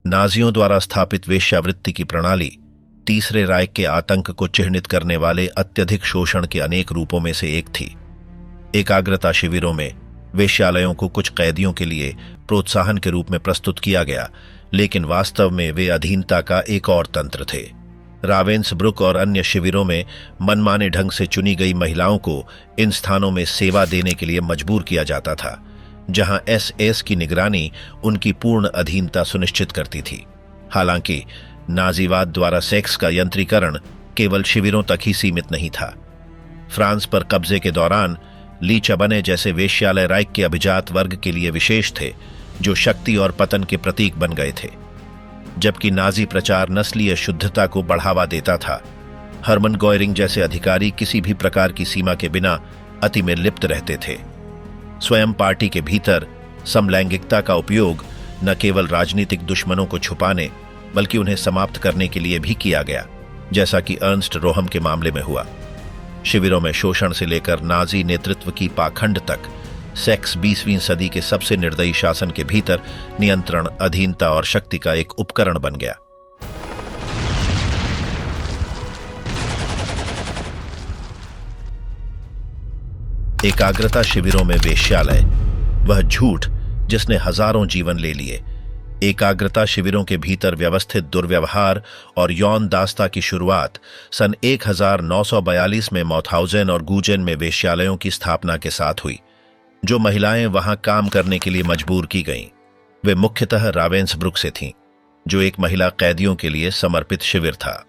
नाजियों द्वारा स्थापित वेश्यावृत्ति की प्रणाली तीसरे राइख के आतंक को चिह्नित करने वाले अत्यधिक शोषण के अनेक रूपों में से एक थी। एकाग्रता शिविरों में वेश्यालयों को कुछ कैदियों के लिए प्रोत्साहन के रूप में प्रस्तुत किया गया, लेकिन वास्तव में वे अधीनता का एक और तंत्र थे। रावेंसब्रुक और अन्य शिविरों में मनमाने ढंग से चुनी गई महिलाओं को इन स्थानों में सेवा देने के लिए मजबूर किया जाता था, जहां एसएस की निगरानी उनकी पूर्ण अधीनता सुनिश्चित करती थी। हालांकि नाजीवाद द्वारा सेक्स का यंत्रीकरण केवल शिविरों तक ही सीमित नहीं था। फ्रांस पर कब्जे के दौरान ली चबने जैसे वेश्यालय राइख के अभिजात वर्ग के लिए विशेष थे, जो शक्ति और पतन के प्रतीक बन गए थे। जबकि नाजी प्रचार नस्लीय शुद्धता को बढ़ावा देता था, हरमन गोयरिंग जैसे अधिकारी किसी भी प्रकार की सीमा के बिना अति में लिप्त रहते थे। स्वयं पार्टी के भीतर समलैंगिकता का उपयोग न केवल राजनीतिक दुश्मनों को छुपाने बल्कि उन्हें समाप्त करने के लिए भी किया गया, जैसा कि अर्नस्ट रोहम के मामले में हुआ। शिविरों में शोषण से लेकर नाजी नेतृत्व की पाखंड तक, सेक्स 20वीं सदी के सबसे निर्दयी शासन के भीतर नियंत्रण, अधीनता और शक्ति का एक उपकरण बन गया। एकाग्रता शिविरों में वेश्यालय, वह झूठ जिसने हजारों जीवन ले लिए। एकाग्रता शिविरों के भीतर व्यवस्थित दुर्व्यवहार और यौन दास्ता की शुरुआत सन 1942 में मॉथहाउजेन और गूजेन में वेश्यालयों की स्थापना के साथ हुई। जो महिलाएं वहां काम करने के लिए मजबूर की गईं, वे मुख्यतः रावेंसब्रुक से थीं, जो एक महिला कैदियों के लिए समर्पित शिविर था।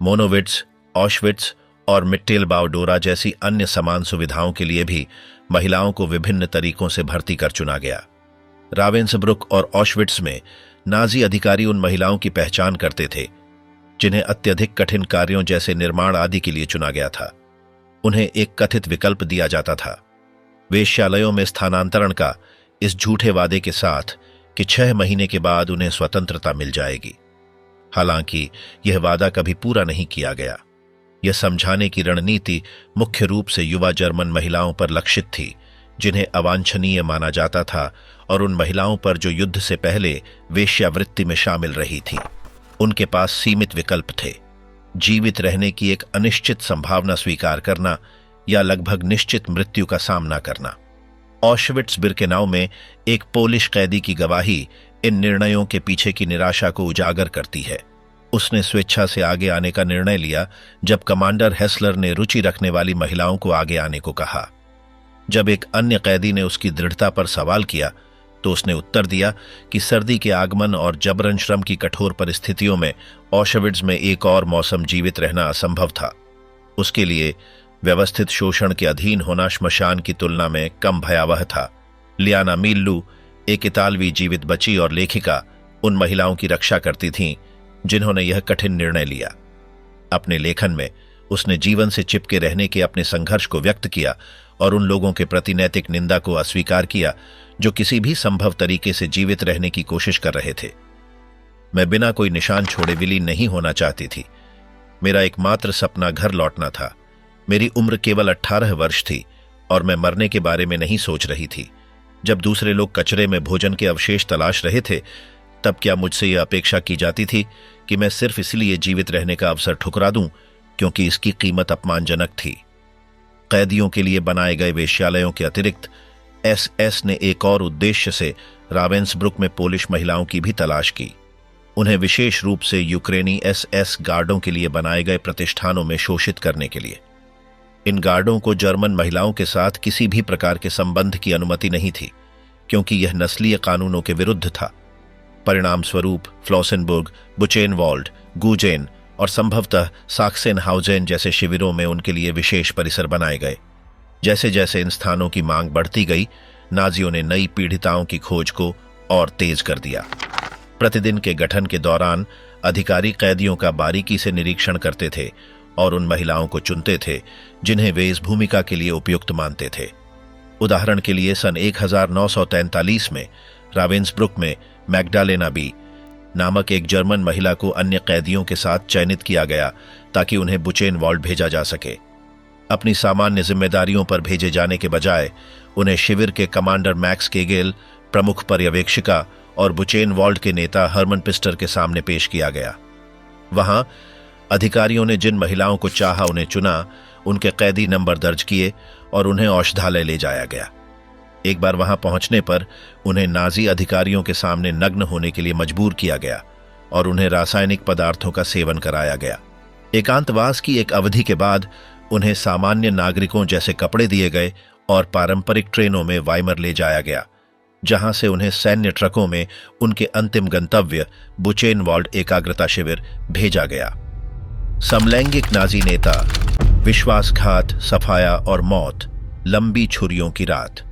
मोनोविट्स, ऑशविट्स और मिट्टेलबाउडोरा जैसी अन्य समान सुविधाओं के लिए भी महिलाओं को विभिन्न तरीकों से भर्ती कर चुना गया। रावेंसब्रुक और ऑशविट्स में नाजी अधिकारी उन महिलाओं की पहचान करते थे जिन्हें अत्यधिक कठिन कार्यों जैसे निर्माण आदि के लिए चुना गया था। उन्हें एक कथित विकल्प दिया जाता था, वेश्यालयों में स्थानांतरण का, इस झूठे वादे के साथ कि 6 महीने के बाद उन्हें स्वतंत्रता मिल जाएगी। हालांकि यह वादा कभी पूरा नहीं किया गया। यह समझाने की रणनीति मुख्य रूप से युवा जर्मन महिलाओं पर लक्षित थी, जिन्हें अवांछनीय माना जाता था, और उन महिलाओं पर जो युद्ध से पहले वेश्यावृत्ति में शामिल रही थीं। उनके पास सीमित विकल्प थे, जीवित रहने की एक अनिश्चित संभावना स्वीकार करना या लगभग निश्चित मृत्यु का सामना करना। ऑशविट्स बिर्केनाउ में एक पोलिश कैदी की गवाही इन निर्णयों के पीछे की निराशा को उजागर करती है। उसने स्वेच्छा से आगे आने का निर्णय लिया जब कमांडर हेस्लर ने रुचि रखने वाली महिलाओं को आगे आने को कहा। जब एक अन्य कैदी ने उसकी दृढ़ता पर सवाल किया तो उसने उत्तर दिया कि सर्दी के आगमन और जबरन श्रम की कठोर परिस्थितियों में ऑशविट्ज में एक और मौसम जीवित रहना असंभव था। उसके लिए व्यवस्थित शोषण के अधीन होना श्मशान की तुलना में कम भयावह था। लियाना मील्लू, एक इतालवी जीवित बची और लेखिका, उन महिलाओं की रक्षा करती थीं जिन्होंने यह कठिन निर्णय लिया। अपने लेखन में उसने जीवन से चिपके रहने के अपने संघर्ष को व्यक्त किया और उन लोगों के प्रति नैतिक निंदा को अस्वीकार किया जो किसी भी संभव तरीके से जीवित रहने की कोशिश कर रहे थे। मैं बिना कोई निशान छोड़े विलीन नहीं होना चाहती थी। मेरा एकमात्र सपना घर लौटना था। मेरी उम्र केवल 18 वर्ष थी और मैं मरने के बारे में नहीं सोच रही थी। जब दूसरे लोग कचरे में भोजन के अवशेष तलाश रहे थे, तब क्या मुझसे यह अपेक्षा की जाती थी कि मैं सिर्फ इसलिए जीवित रहने का अवसर ठुकरा दूं क्योंकि इसकी कीमत अपमानजनक थी। कैदियों के लिए बनाए गए वेश्यालयों के अतिरिक्त एसएस ने एक और उद्देश्य से रावेंसब्रुक में पोलिश महिलाओं की भी तलाश की। उन्हें विशेष रूप से यूक्रेनी एसएस गार्डों के लिए बनाए गए प्रतिष्ठानों में शोषित करने के लिए। इन गार्डों को जर्मन महिलाओं के साथ किसी भी प्रकार के संबंध की अनुमति नहीं थी क्योंकि यह नस्लीय कानूनों के विरुद्ध था। परिणाम स्वरूप फ्लॉसेनबुर्ग, बुचेनवाल्ड, गूजेन और संभवतः साक्सेनहाउजेन जैसे शिविरों में उनके लिए विशेष परिसर बनाए गए। जैसे जैसे इन स्थानों की मांग बढ़ती गई, नाजियों ने नई पीड़िताओं की खोज को और तेज कर दिया। प्रतिदिन के गठन के दौरान अधिकारी कैदियों का बारीकी से निरीक्षण करते थे और उन महिलाओं को चुनते थे जिन्हें वे इस भूमिका के लिए उपयुक्त मानते थे। उदाहरण के लिए सन 1943 में रावेंसब्रुक में मैग्डालेना बी नामक एक जर्मन महिला को अन्य कैदियों के साथ चयनित किया गया ताकि उन्हें बुचेनवाल्ड भेजा जा सके। अपनी सामान्य जिम्मेदारियों पर भेजे जाने के बजाय उन्हें शिविर के कमांडर मैक्स केगेल, प्रमुख पर्यवेक्षिका और बुचेनवॉल्ड के नेता हरमन पिस्टर के सामने पेश किया गया। वहां अधिकारियों ने जिन महिलाओं को चाहा उन्हें चुना, उनके कैदी नंबर दर्ज किए और उन्हें औषधालय ले जाया गया। एक बार वहां पहुंचने पर उन्हें नाजी अधिकारियों के सामने नग्न होने के लिए मजबूर किया गया और उन्हें रासायनिक पदार्थों का सेवन कराया गया। एकांतवास की एक अवधि के बाद उन्हें सामान्य नागरिकों जैसे कपड़े दिए गए और पारंपरिक ट्रेनों में वाइमर ले जाया गया, जहां से उन्हें सैन्य ट्रकों में उनके अंतिम गंतव्य बुचेनवॉल्ड एकाग्रता शिविर भेजा गया। समलैंगिक नाजी नेता, विश्वासघात, सफाया और मौत, लंबी छुरियों की रात।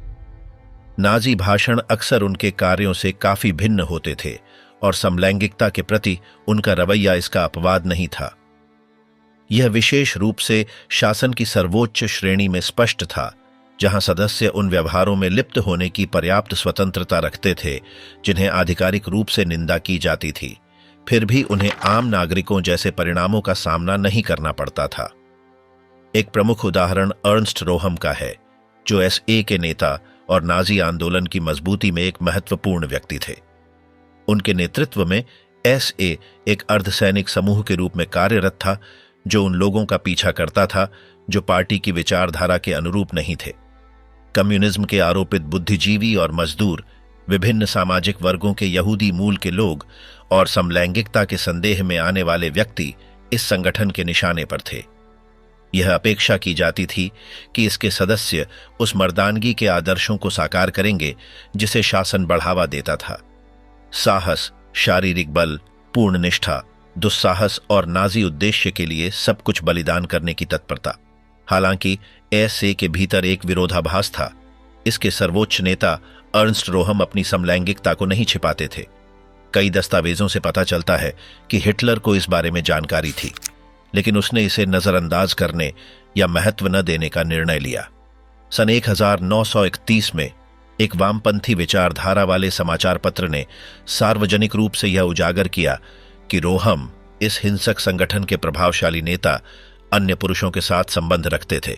नाजी भाषण अक्सर उनके कार्यों से काफी भिन्न होते थे और समलैंगिकता के प्रति उनका रवैया इसका अपवाद नहीं था। यह विशेष रूप से शासन की सर्वोच्च श्रेणी में स्पष्ट था, जहां सदस्य उन व्यवहारों में लिप्त होने की पर्याप्त स्वतंत्रता रखते थे जिन्हें आधिकारिक रूप से निंदा की जाती थी, फिर भी उन्हें आम नागरिकों जैसे परिणामों का सामना नहीं करना पड़ता था। एक प्रमुख उदाहरण अर्नस्ट रोहम का है, जो एसए के नेता और नाजी आंदोलन की मजबूती में एक महत्वपूर्ण व्यक्ति थे। उनके नेतृत्व में एसए एक अर्धसैनिक समूह के रूप में कार्यरत था, जो उन लोगों का पीछा करता था जो पार्टी की विचारधारा के अनुरूप नहीं थे। कम्युनिज्म के आरोपित बुद्धिजीवी और मजदूर, विभिन्न सामाजिक वर्गों के यहूदी मूल के लोग और समलैंगिकता के संदेह में आने वाले व्यक्ति इस संगठन के निशाने पर थे। यह अपेक्षा की जाती थी कि इसके सदस्य उस मर्दानगी के आदर्शों को साकार करेंगे जिसे शासन बढ़ावा देता था। साहस, शारीरिक बल, पूर्ण निष्ठा, दुस्साहस और नाजी उद्देश्य के लिए सब कुछ बलिदान करने की तत्परता। हालांकि एसए के भीतर एक विरोधाभास था। इसके सर्वोच्च नेता अर्नस्ट रोहम अपनी समलैंगिकता को नहीं छिपाते थे। कई दस्तावेजों से पता चलता है कि हिटलर को इस बारे में जानकारी थी, लेकिन उसने इसे नजरअंदाज करने या महत्व न देने का निर्णय लिया। सन 1931 में एक वामपंथी विचारधारा वाले समाचार पत्र ने सार्वजनिक रूप से यह उजागर किया कि रोहम, इस हिंसक संगठन के प्रभावशाली नेता, अन्य पुरुषों के साथ संबंध रखते थे।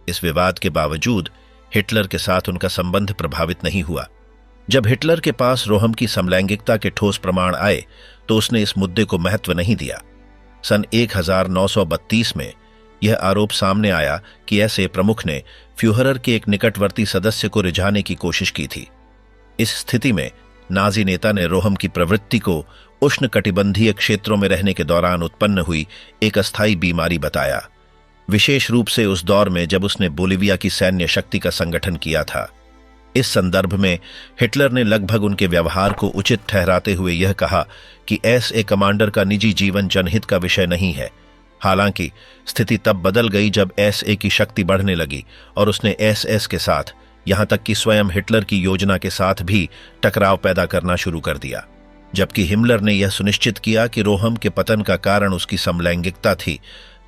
इस विवाद के बावजूद हिटलर के साथ उनका संबंध प्रभावित नहीं हुआ। जब हिटलर के पास रोहम की समलैंगिकता के ठोस प्रमाण आए तो उसने इस मुद्दे को महत्व नहीं दिया। सन 1932 में यह आरोप सामने आया कि एसए प्रमुख ने फ्यूहरर के एक निकटवर्ती सदस्य को रिझाने की कोशिश की थी। इस स्थिति में नाजी नेता ने रोहम की प्रवृत्ति को उष्णकटिबंधीय क्षेत्रों में रहने के दौरान उत्पन्न हुई एक अस्थायी बीमारी बताया, विशेष रूप से उस दौर में जब उसने बोलिविया की सैन्य शक्ति का संगठन किया था। इस संदर्भ में हिटलर ने लगभग उनके व्यवहार को उचित ठहराते हुए यह कहा कि एसए कमांडर का निजी जीवन जनहित का विषय नहीं है। हालांकि स्थिति तब बदल गई जब एसए की शक्ति बढ़ने लगी और उसने एसएस के साथ, यहां तक कि स्वयं हिटलर की योजना के साथ भी टकराव पैदा करना शुरू कर दिया। जबकि हिमलर ने यह सुनिश्चित किया कि रोहम के पतन का कारण उसकी समलैंगिकता थी,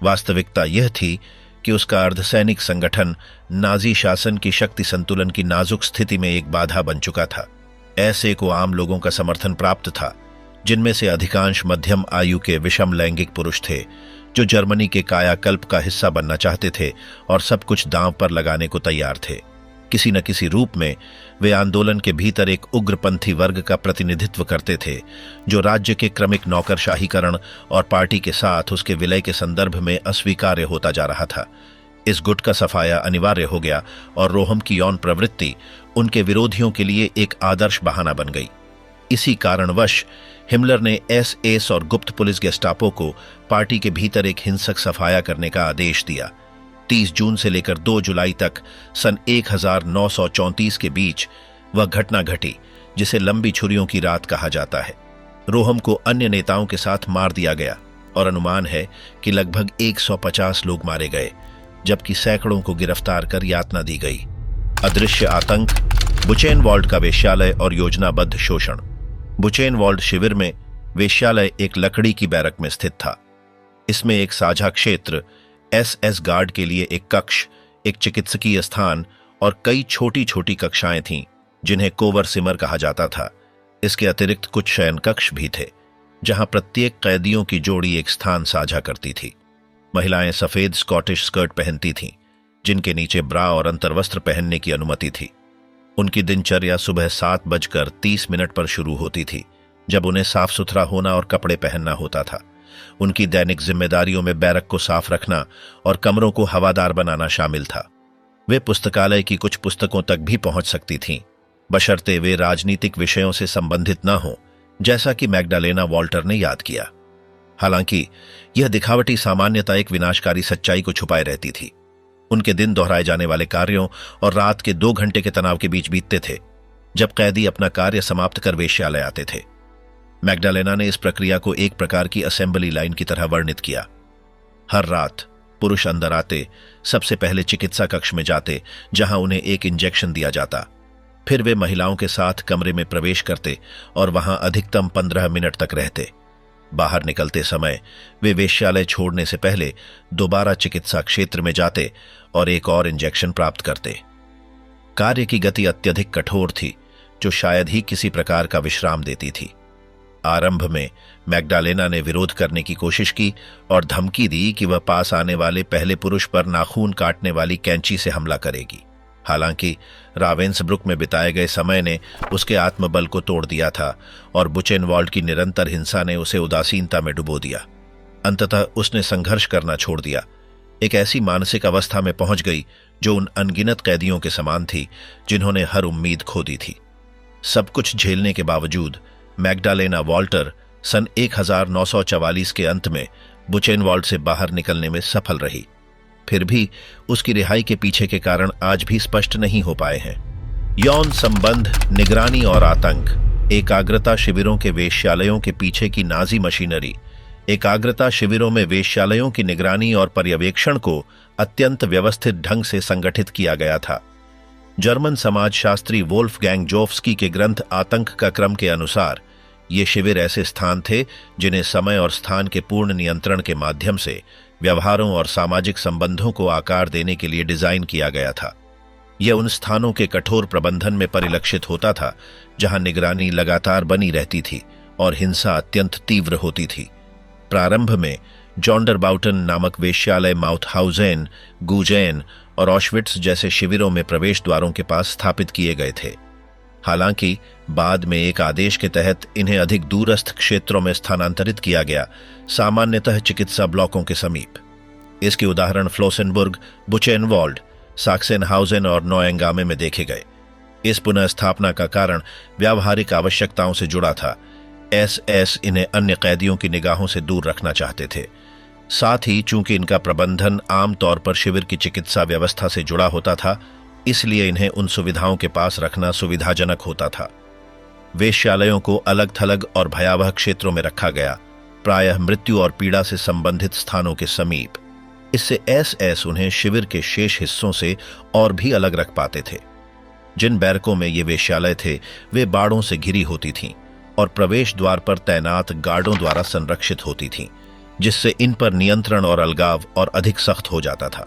वास्तविकता यह थी कि उसका अर्धसैनिक संगठन नाजी शासन की शक्ति संतुलन की नाजुक स्थिति में एक बाधा बन चुका था। ऐसे को आम लोगों का समर्थन प्राप्त था, जिनमें से अधिकांश मध्यम आयु के विषम लैंगिक पुरुष थे, जो जर्मनी के कायाकल्प का हिस्सा बनना चाहते थे और सब कुछ दांव पर लगाने को तैयार थे। किसी न किसी रूप में वे आंदोलन के भीतर एक उग्रपंथी वर्ग का प्रतिनिधित्व करते थे, जो राज्य के क्रमिक नौकरशाहीकरण और पार्टी के साथ उसके विलय के संदर्भ में अस्वीकार्य होता जा रहा था। इस गुट का सफाया अनिवार्य हो गया और रोहम की यौन प्रवृत्ति उनके विरोधियों के लिए एक आदर्श बहाना बन गई। इसी कारणवश हिमलर ने एसएस और गुप्त पुलिस गेस्टापो को पार्टी के भीतर एक हिंसक सफाया करने का आदेश दिया। 30 जून से लेकर 2 जुलाई तक सन 1934 के बीच वह घटना घटी जिसे लंबी छुरियों की रात कहा जाता है। रोहम को अन्य नेताओं के साथ मार दिया गया और अनुमान है कि लगभग 150 लोग मारे गए, जबकि सैकड़ों को गिरफ्तार कर यातना दी गई। अदृश्य आतंक, बुचेनवॉल्ड का वेश्यालय और योजनाबद्ध शोषण। बुचेनवॉल्ड शिविर में वेश्यालय एक लकड़ी की बैरक में स्थित था। इसमें एक साझा क्षेत्र, एसएस गार्ड के लिए एक कक्ष, एक चिकित्सकीय स्थान और कई छोटी छोटी कक्षाएं थीं, जिन्हें कोवर सिमर कहा जाता था। इसके अतिरिक्त कुछ शयन कक्ष भी थे, जहां प्रत्येक कैदियों की जोड़ी एक स्थान साझा करती थी। महिलाएं सफेद स्कॉटिश स्कर्ट पहनती थीं, जिनके नीचे ब्रा और अंतर्वस्त्र पहनने की अनुमति थी। उनकी दिनचर्या सुबह 7:30 पर शुरू होती थी, जब उन्हें साफ सुथरा होना और कपड़े पहनना होता था। उनकी दैनिक जिम्मेदारियों में बैरक को साफ रखना और कमरों को हवादार बनाना शामिल था। वे पुस्तकालय की कुछ पुस्तकों तक भी पहुंच सकती थीं, बशर्ते वे राजनीतिक विषयों से संबंधित न हों, जैसा कि मैग्डालेना वॉल्टर ने याद किया। हालांकि यह दिखावटी सामान्यता एक विनाशकारी सच्चाई को छुपाए रहती थी। उनके दिन दोहराए जाने वाले कार्यों और रात के 2 घंटे के तनाव के बीच बीतते थे, जब कैदी अपना कार्य समाप्त कर वेश्यालय आते थे। मैग्डालेना ने इस प्रक्रिया को एक प्रकार की असेंबली लाइन की तरह वर्णित किया। हर रात पुरुष अंदर आते, सबसे पहले चिकित्सा कक्ष में जाते, जहां उन्हें एक इंजेक्शन दिया जाता। फिर वे महिलाओं के साथ कमरे में प्रवेश करते और वहां अधिकतम 15 मिनट तक रहते। बाहर निकलते समय वे वेश्यालय छोड़ने से पहले दोबारा चिकित्सा क्षेत्र में जाते और एक और इंजेक्शन प्राप्त करते। कार्य की गति अत्यधिक कठोर थी, जो शायद ही किसी प्रकार का विश्राम देती थी। आरंभ में मैग्डालेना ने विरोध करने की कोशिश की और धमकी दी कि वह पास आने वाले पहले पुरुष पर नाखून काटने वाली कैंची से हमला करेगी। हालांकि रावेंसब्रुक में बिताए गए समय ने उसके आत्मबल को तोड़ दिया था और बुचेनवॉल्ड की निरंतर हिंसा ने उसे उदासीनता में डुबो दिया। अंततः उसने संघर्ष करना छोड़ दिया, एक ऐसी मानसिक अवस्था में पहुंच गई जो उन अनगिनत कैदियों के समान थी जिन्होंने हर उम्मीद खो दी थी। सब कुछ झेलने के बावजूद मैग्डालेना वॉल्टर सन 1944 के अंत में बुचेनवॉल्ड से बाहर निकलने में सफल रही। फिर भी उसकी रिहाई के पीछे के कारण आज भी स्पष्ट नहीं हो पाए हैं। यौन संबंध, निगरानी और आतंक, एकाग्रता शिविरों के वेश्यालयों के पीछे की नाजी मशीनरी। एकाग्रता शिविरों में वेश्यालयों की निगरानी और पर्यवेक्षण को अत्यंत व्यवस्थित ढंग से संगठित किया गया था। जर्मन समाजशास्त्री वोल्फगैंग जोफ्स्की के ग्रंथ आतंक का क्रम के अनुसार ये शिविर ऐसे स्थान थे जिन्हें समय और स्थान के पूर्ण नियंत्रण के माध्यम से व्यवहारों और सामाजिक संबंधों को आकार देने के लिए डिजाइन किया गया था। यह उन स्थानों के कठोर प्रबंधन में परिलक्षित होता था जहां निगरानी लगातार बनी रहती थी और हिंसा अत्यंत तीव्र होती थी। प्रारंभ में जॉन्डरबाउटन नामक वेश्यालय माउथहाउजेन, गुजेन और ऑशविट्स जैसे शिविरों में प्रवेश द्वारों के पास स्थापित किए गए थे। हालांकि बाद में एक आदेश के तहत इन्हें अधिक दूरस्थ क्षेत्रों में स्थानांतरित किया गया, सामान्यतः चिकित्सा ब्लॉकों के समीप। इसके उदाहरण फ्लोसेनबुर्ग, बुचेनवॉल्ड, साक्सेनहाउजेन और नोएंगामे में देखे गए। इस पुनः स्थापना का कारण व्यावहारिक आवश्यकताओं से जुड़ा था। एसएस इन्हें अन्य कैदियों की निगाहों से दूर रखना चाहते थे। साथ ही चूंकि इनका प्रबंधन आमतौर पर शिविर की चिकित्सा व्यवस्था से जुड़ा होता था, इसलिए इन्हें उन सुविधाओं के पास रखना सुविधाजनक होता था। वेश्यालयों को अलग थलग और भयावह क्षेत्रों में रखा गया, प्रायः मृत्यु और पीड़ा से संबंधित स्थानों के समीप। इससे एसएस उन्हें शिविर के शेष हिस्सों से और भी अलग रख पाते थे। जिन बैरकों में ये वेश्यालय थे वे बाड़ों से घिरी होती थीं और प्रवेश द्वार पर तैनात गार्डों द्वारा संरक्षित होती थीं, जिससे इन पर नियंत्रण और अलगाव और अधिक सख्त हो जाता था।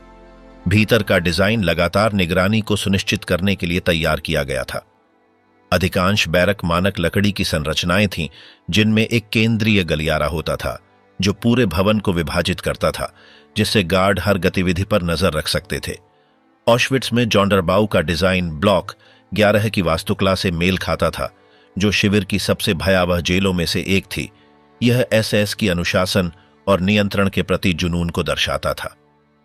भीतर का डिजाइन लगातार निगरानी को सुनिश्चित करने के लिए तैयार किया गया था। अधिकांश बैरक मानक लकड़ी की संरचनाएं थीं, जिनमें एक केंद्रीय गलियारा होता था जो पूरे भवन को विभाजित करता था, जिससे गार्ड हर गतिविधि पर नजर रख सकते थे। ऑशविट्स में जॉन्डरबाउ का डिजाइन ब्लॉक 11 की वास्तुकला से मेल खाता था, जो शिविर की सबसे भयावह जेलों में से एक थी। यह एसएस की अनुशासन और नियंत्रण के प्रति जुनून को दर्शाता था।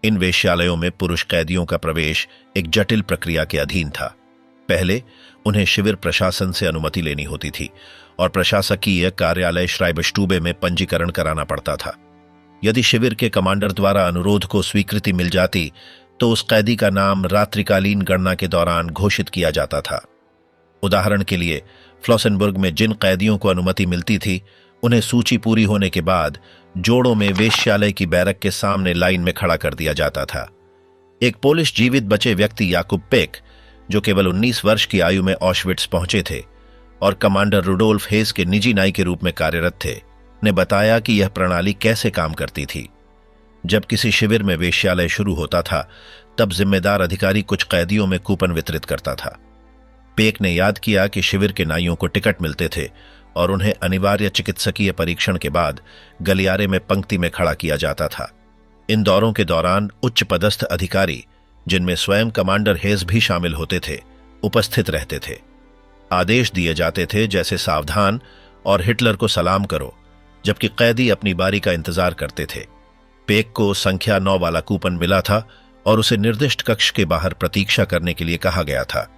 इन वेश्यालयों में पुरुष कैदियों का प्रवेश एक जटिल प्रक्रिया के अधीन था। पहले उन्हें शिविर प्रशासन से अनुमति लेनी होती थी और प्रशासकीय कार्यालय श्राइबस्टूबे में पंजीकरण कराना पड़ता था। यदि शिविर के कमांडर द्वारा अनुरोध को स्वीकृति मिल जाती तो उस कैदी का नाम रात्रिकालीन गणना के दौरान घोषित किया जाता था। उदाहरण के लिए फ्लोसेनबुर्ग में जिन कैदियों को अनुमति मिलती थी, उन्हें सूची पूरी होने के बाद जोड़ों में वेश्यालय की बैरक के सामने लाइन में खड़ा कर दिया जाता था। एक पोलिश जीवित बचे व्यक्ति याकूब पेक, जो केवल 19 वर्ष की आयु में ऑशविट्स पहुंचे थे और कमांडर रुडोल्फ हेस के निजी नाई के रूप में कार्यरत थे, ने बताया कि यह प्रणाली कैसे काम करती थी। जब किसी शिविर में वेश्यालय शुरू होता था, तब जिम्मेदार अधिकारी कुछ कैदियों में कूपन वितरित करता था। पेक ने याद किया कि शिविर के नाइयों को टिकट मिलते थे और उन्हें अनिवार्य चिकित्सकीय परीक्षण के बाद गलियारे में पंक्ति में खड़ा किया जाता था। इन दौरों के दौरान उच्च पदस्थ अधिकारी, जिनमें स्वयं कमांडर हेस भी शामिल होते थे, उपस्थित रहते थे। आदेश दिए जाते थे जैसे सावधान और हिटलर को सलाम करो, जबकि कैदी अपनी बारी का इंतजार करते थे। पेक को संख्या 9 वाला कूपन मिला था और उसे निर्दिष्ट कक्ष के बाहर प्रतीक्षा करने के लिए कहा गया था।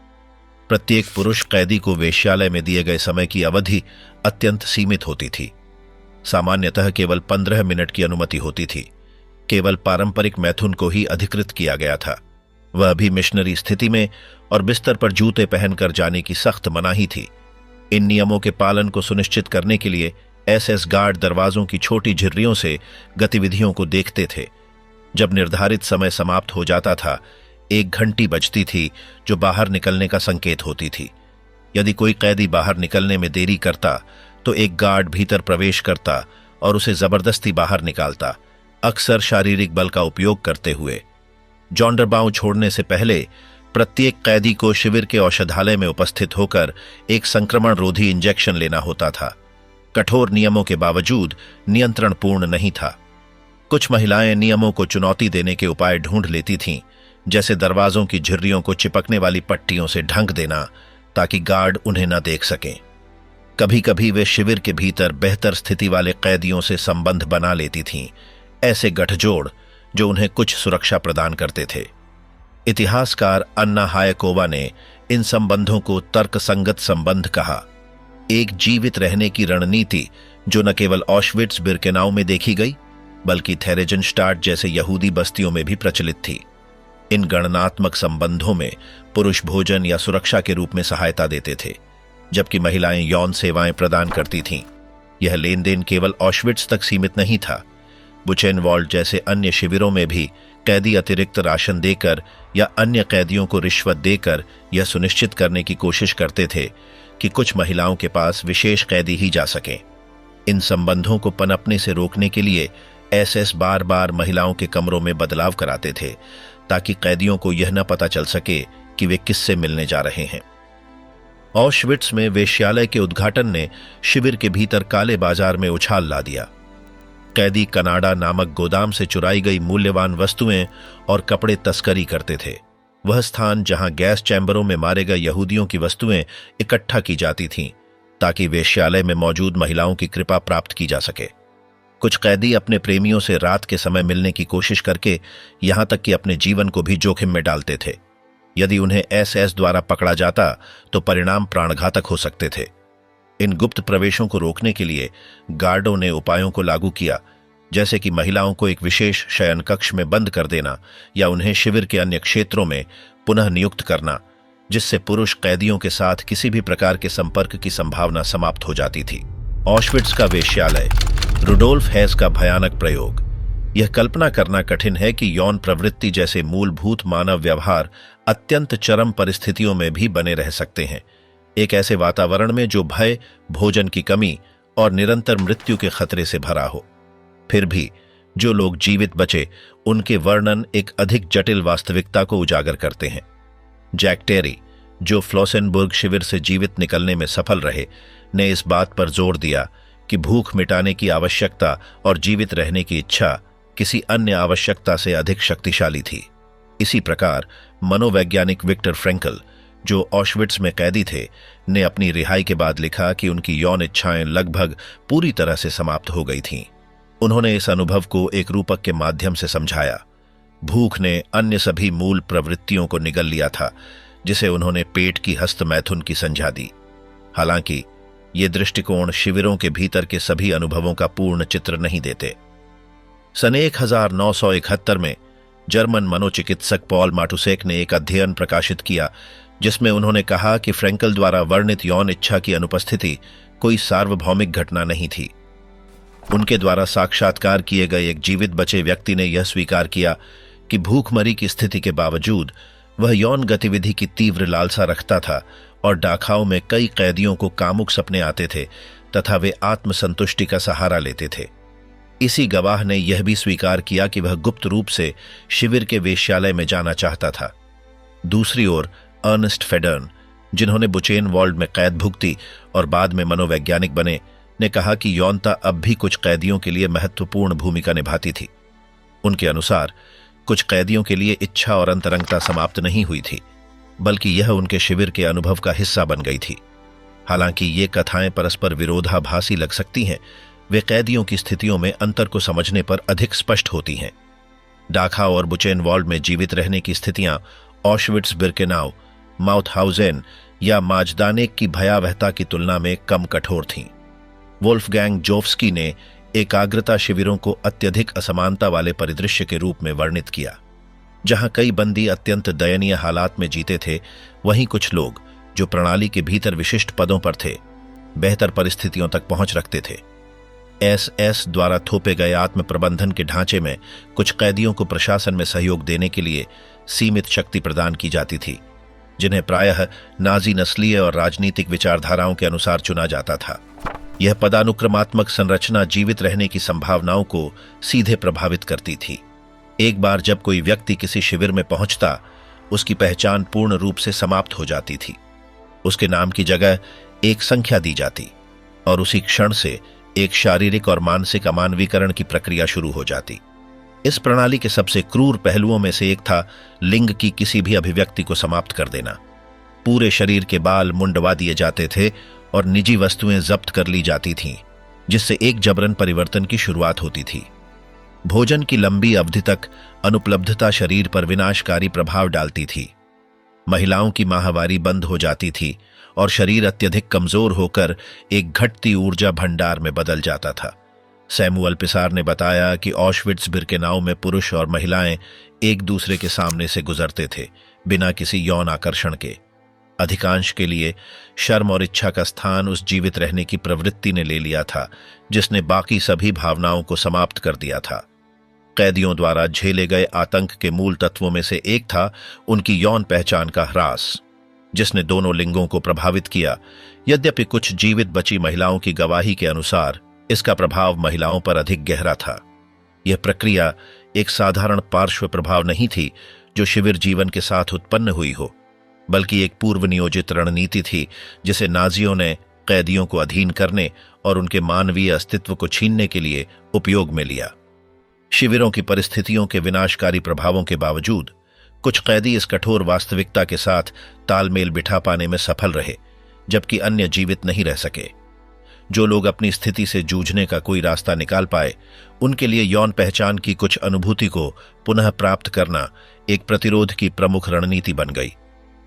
प्रत्येक पुरुष कैदी को वेश्यालय में दिए गए समय की अवधि अत्यंत सीमित होती थी। सामान्यतः केवल 15 मिनट की अनुमति होती थी। केवल पारंपरिक मैथुन को ही अधिकृत किया गया था, वह भी मिशनरी स्थिति में, और बिस्तर पर जूते पहनकर जाने की सख्त मनाही थी। इन नियमों के पालन को सुनिश्चित करने के लिए एसएस गार्ड दरवाजों की छोटी झिर्रियों से गतिविधियों को देखते थे। जब निर्धारित समय समाप्त हो जाता था, एक घंटी बजती थी जो बाहर निकलने का संकेत होती थी। यदि कोई कैदी बाहर निकलने में देरी करता तो एक गार्ड भीतर प्रवेश करता और उसे जबरदस्ती बाहर निकालता, अक्सर शारीरिक बल का उपयोग करते हुए। जॉन्डरबाउ छोड़ने से पहले प्रत्येक कैदी को शिविर के औषधालय में उपस्थित होकर एक संक्रमण रोधी इंजेक्शन लेना होता था। कठोर नियमों के बावजूद नियंत्रण पूर्ण नहीं था। कुछ महिलाएं नियमों को चुनौती देने के उपाय ढूंढ लेती थीं, जैसे दरवाजों की झिर्रियों को चिपकने वाली पट्टियों से ढंक देना ताकि गार्ड उन्हें न देख सकें। कभी कभी वे शिविर के भीतर बेहतर स्थिति वाले कैदियों से संबंध बना लेती थीं, ऐसे गठजोड़ जो उन्हें कुछ सुरक्षा प्रदान करते थे। इतिहासकार अन्ना हायकोवा ने इन संबंधों को तर्कसंगत संबंध कहा, एक जीवित रहने की रणनीति जो न केवल ऑशविट्स बिर्केनाउ में देखी गई बल्कि थेरेजनस्टाट जैसे यहूदी बस्तियों में भी प्रचलित थी। इन गणनात्मक संबंधों में पुरुष भोजन या सुरक्षा के रूप में सहायता देते थे, जबकि महिलाएं यौन सेवाएं प्रदान करती थीं। यह लेन देन केवल ऑशविट्स तक सीमित नहीं था। बुचेनवॉल्ड जैसे अन्य शिविरों में भी कैदी अतिरिक्त राशन देकर या अन्य कैदियों को रिश्वत देकर यह सुनिश्चित करने की कोशिश करते थे कि कुछ महिलाओं के पास विशेष कैदी ही जा सकें। इन संबंधों को पनपने से रोकने के लिए एसएस बार बार महिलाओं के कमरों में बदलाव कराते थे ताकि कैदियों को यह न पता चल सके कि वे किससे मिलने जा रहे हैं। ऑशविट्स में वेश्यालय के उद्घाटन ने शिविर के भीतर काले बाजार में उछाल ला दिया। कैदी कनाडा नामक गोदाम से चुराई गई मूल्यवान वस्तुएं और कपड़े तस्करी करते थे। वह स्थान जहां गैस चैम्बरों में मारे गए यहूदियों की वस्तुएं इकट्ठा की जाती थीं ताकि वेश्यालय में मौजूद महिलाओं की कृपा प्राप्त की जा सके। कुछ कैदी अपने प्रेमियों से रात के समय मिलने की कोशिश करके यहां तक कि अपने जीवन को भी जोखिम में डालते थे। यदि उन्हें एसएस द्वारा पकड़ा जाता तो परिणाम प्राणघातक हो सकते थे। इन गुप्त प्रवेशों को रोकने के लिए गार्डों ने उपायों को लागू किया, जैसे कि महिलाओं को एक विशेष शयन कक्ष में बंद कर देना या उन्हें शिविर के अन्य क्षेत्रों में पुनः नियुक्त करना, जिससे पुरुष कैदियों के साथ किसी भी प्रकार के संपर्क की संभावना समाप्त हो जाती थी। ऑशविट्स का वेश्यालय, रुडोल्फ हेस का भयानक प्रयोग। यह कल्पना करना कठिन है कि यौन प्रवृत्ति जैसे मूलभूत मानव व्यवहार अत्यंत चरम परिस्थितियों में भी बने रह सकते हैं, एक ऐसे वातावरण में जो भय, भोजन की कमी और निरंतर मृत्यु के खतरे से भरा हो। फिर भी जो लोग जीवित बचे, उनके वर्णन एक अधिक जटिल वास्तविकता को उजागर करते हैं। जैक टेरी, जो फ्लोसेनबर्ग शिविर से जीवित निकलने में सफल रहे, ने इस बात पर जोर दिया कि भूख मिटाने की आवश्यकता और जीवित रहने की इच्छा किसी अन्य आवश्यकता से अधिक शक्तिशाली थी। इसी प्रकार मनोवैज्ञानिक विक्टर फ्रैंकल, जो ऑशविट्स में कैदी थे, ने अपनी रिहाई के बाद लिखा कि उनकी यौन इच्छाएं लगभग पूरी तरह से समाप्त हो गई थीं। उन्होंने इस अनुभव को एक रूपक के माध्यम से समझाया। भूख ने अन्य सभी मूल प्रवृत्तियों को निगल लिया था, जिसे उन्होंने पेट की हस्त मैथुन की संज्ञा दी। हालांकि ये दृष्टिकोण शिविरों के भीतर के सभी अनुभवों का पूर्ण चित्र नहीं देते। सन 1971 में जर्मन मनोचिकित्सक पॉल माटुसेक ने एक अध्ययन प्रकाशित किया, जिसमें उन्होंने कहा कि फ्रैंकल द्वारा वर्णित यौन इच्छा की अनुपस्थिति कोई सार्वभौमिक घटना नहीं थी। उनके द्वारा साक्षात्कार किए गए एक जीवित बचे व्यक्ति ने यह स्वीकार किया कि भूखमरी की स्थिति के बावजूद वह यौन गतिविधि की तीव्र लालसा रखता था और डाखाओं में कई कैदियों को कामुक सपने आते थे तथा वे आत्मसंतुष्टि का सहारा लेते थे। इसी गवाह ने यह भी स्वीकार किया कि वह गुप्त रूप से शिविर के वेश्यालय में जाना चाहता था। दूसरी ओर अर्नेस्ट फेडर्न, जिन्होंने बुचेनवॉल्ड में कैद भुगती और बाद में मनोवैज्ञानिक बने, ने कहा कि यौनता अब भी कुछ कैदियों के लिए महत्वपूर्ण भूमिका निभाती थी। उनके अनुसार कुछ कैदियों के लिए इच्छा और अंतरंगता समाप्त नहीं हुई थी। बल्कि यह उनके शिविर के अनुभव का हिस्सा बन गई थी। हालांकि ये कथाएं परस्पर विरोधाभासी लग सकती हैं, वे कैदियों की स्थितियों में अंतर को समझने पर अधिक स्पष्ट होती हैं। डाखाउ और बुचेनवॉल्ड में जीवित रहने की स्थितियां ऑशविट्स बिर्केनाउ, माउथहाउजेन या माजदानेक की भयावहता की तुलना में कम कठोर थीं। वोल्फगैंग जोफ्स्की ने एकाग्रता शिविरों को अत्यधिक असमानता वाले परिदृश्य के रूप में वर्णित किया। जहां कई बंदी अत्यंत दयनीय हालात में जीते थे, वहीं कुछ लोग जो प्रणाली के भीतर विशिष्ट पदों पर थे, बेहतर परिस्थितियों तक पहुंच रखते थे। एसएस द्वारा थोपे गए आत्म प्रबंधन के ढांचे में कुछ कैदियों को प्रशासन में सहयोग देने के लिए सीमित शक्ति प्रदान की जाती थी, जिन्हें प्रायः नाजी नस्लीय और राजनीतिक विचारधाराओं के अनुसार चुना जाता था। यह पदानुक्रमात्मक संरचना जीवित रहने की संभावनाओं को सीधे प्रभावित करती थी। एक बार जब कोई व्यक्ति किसी शिविर में पहुंचता, उसकी पहचान पूर्ण रूप से समाप्त हो जाती थी। उसके नाम की जगह एक संख्या दी जाती और उसी क्षण से एक शारीरिक और मानसिक अमानवीकरण की प्रक्रिया शुरू हो जाती। इस प्रणाली के सबसे क्रूर पहलुओं में से एक था लिंग की किसी भी अभिव्यक्ति को समाप्त कर देना। पूरे शरीर के बाल मुंडवा दिए जाते थे और निजी वस्तुएं जब्त कर ली जाती थीं, जिससे एक जबरन परिवर्तन की शुरुआत होती थी। भोजन की लंबी अवधि तक अनुपलब्धता शरीर पर विनाशकारी प्रभाव डालती थी। महिलाओं की माहवारी बंद हो जाती थी और शरीर अत्यधिक कमजोर होकर एक घटती ऊर्जा भंडार में बदल जाता था। सैमुअल पिसार ने बताया कि ऑशविट्स बिर्केनाउ में पुरुष और महिलाएं एक दूसरे के सामने से गुजरते थे, बिना किसी यौन आकर्षण के। अधिकांश के लिए शर्म और इच्छा का स्थान उस जीवित रहने की प्रवृत्ति ने ले लिया था, जिसने बाकी सभी भावनाओं को समाप्त कर दिया था। कैदियों द्वारा झेले गए आतंक के मूल तत्वों में से एक था उनकी यौन पहचान का ह्रास, जिसने दोनों लिंगों को प्रभावित किया। यद्यपि कुछ जीवित बची महिलाओं की गवाही के अनुसार इसका प्रभाव महिलाओं पर अधिक गहरा था। यह प्रक्रिया एक साधारण पार्श्व प्रभाव नहीं थी जो शिविर जीवन के साथ उत्पन्न हुई हो, बल्कि एक पूर्व नियोजित रणनीति थी जिसे नाजियों ने कैदियों को अधीन करने और उनके मानवीय अस्तित्व को छीनने के लिए उपयोग में लिया। शिविरों की परिस्थितियों के विनाशकारी प्रभावों के बावजूद कुछ कैदी इस कठोर वास्तविकता के साथ तालमेल बिठा पाने में सफल रहे, जबकि अन्य जीवित नहीं रह सके। जो लोग अपनी स्थिति से जूझने का कोई रास्ता निकाल पाए, उनके लिए यौन पहचान की कुछ अनुभूति को पुनः प्राप्त करना एक प्रतिरोध की प्रमुख रणनीति बन गई।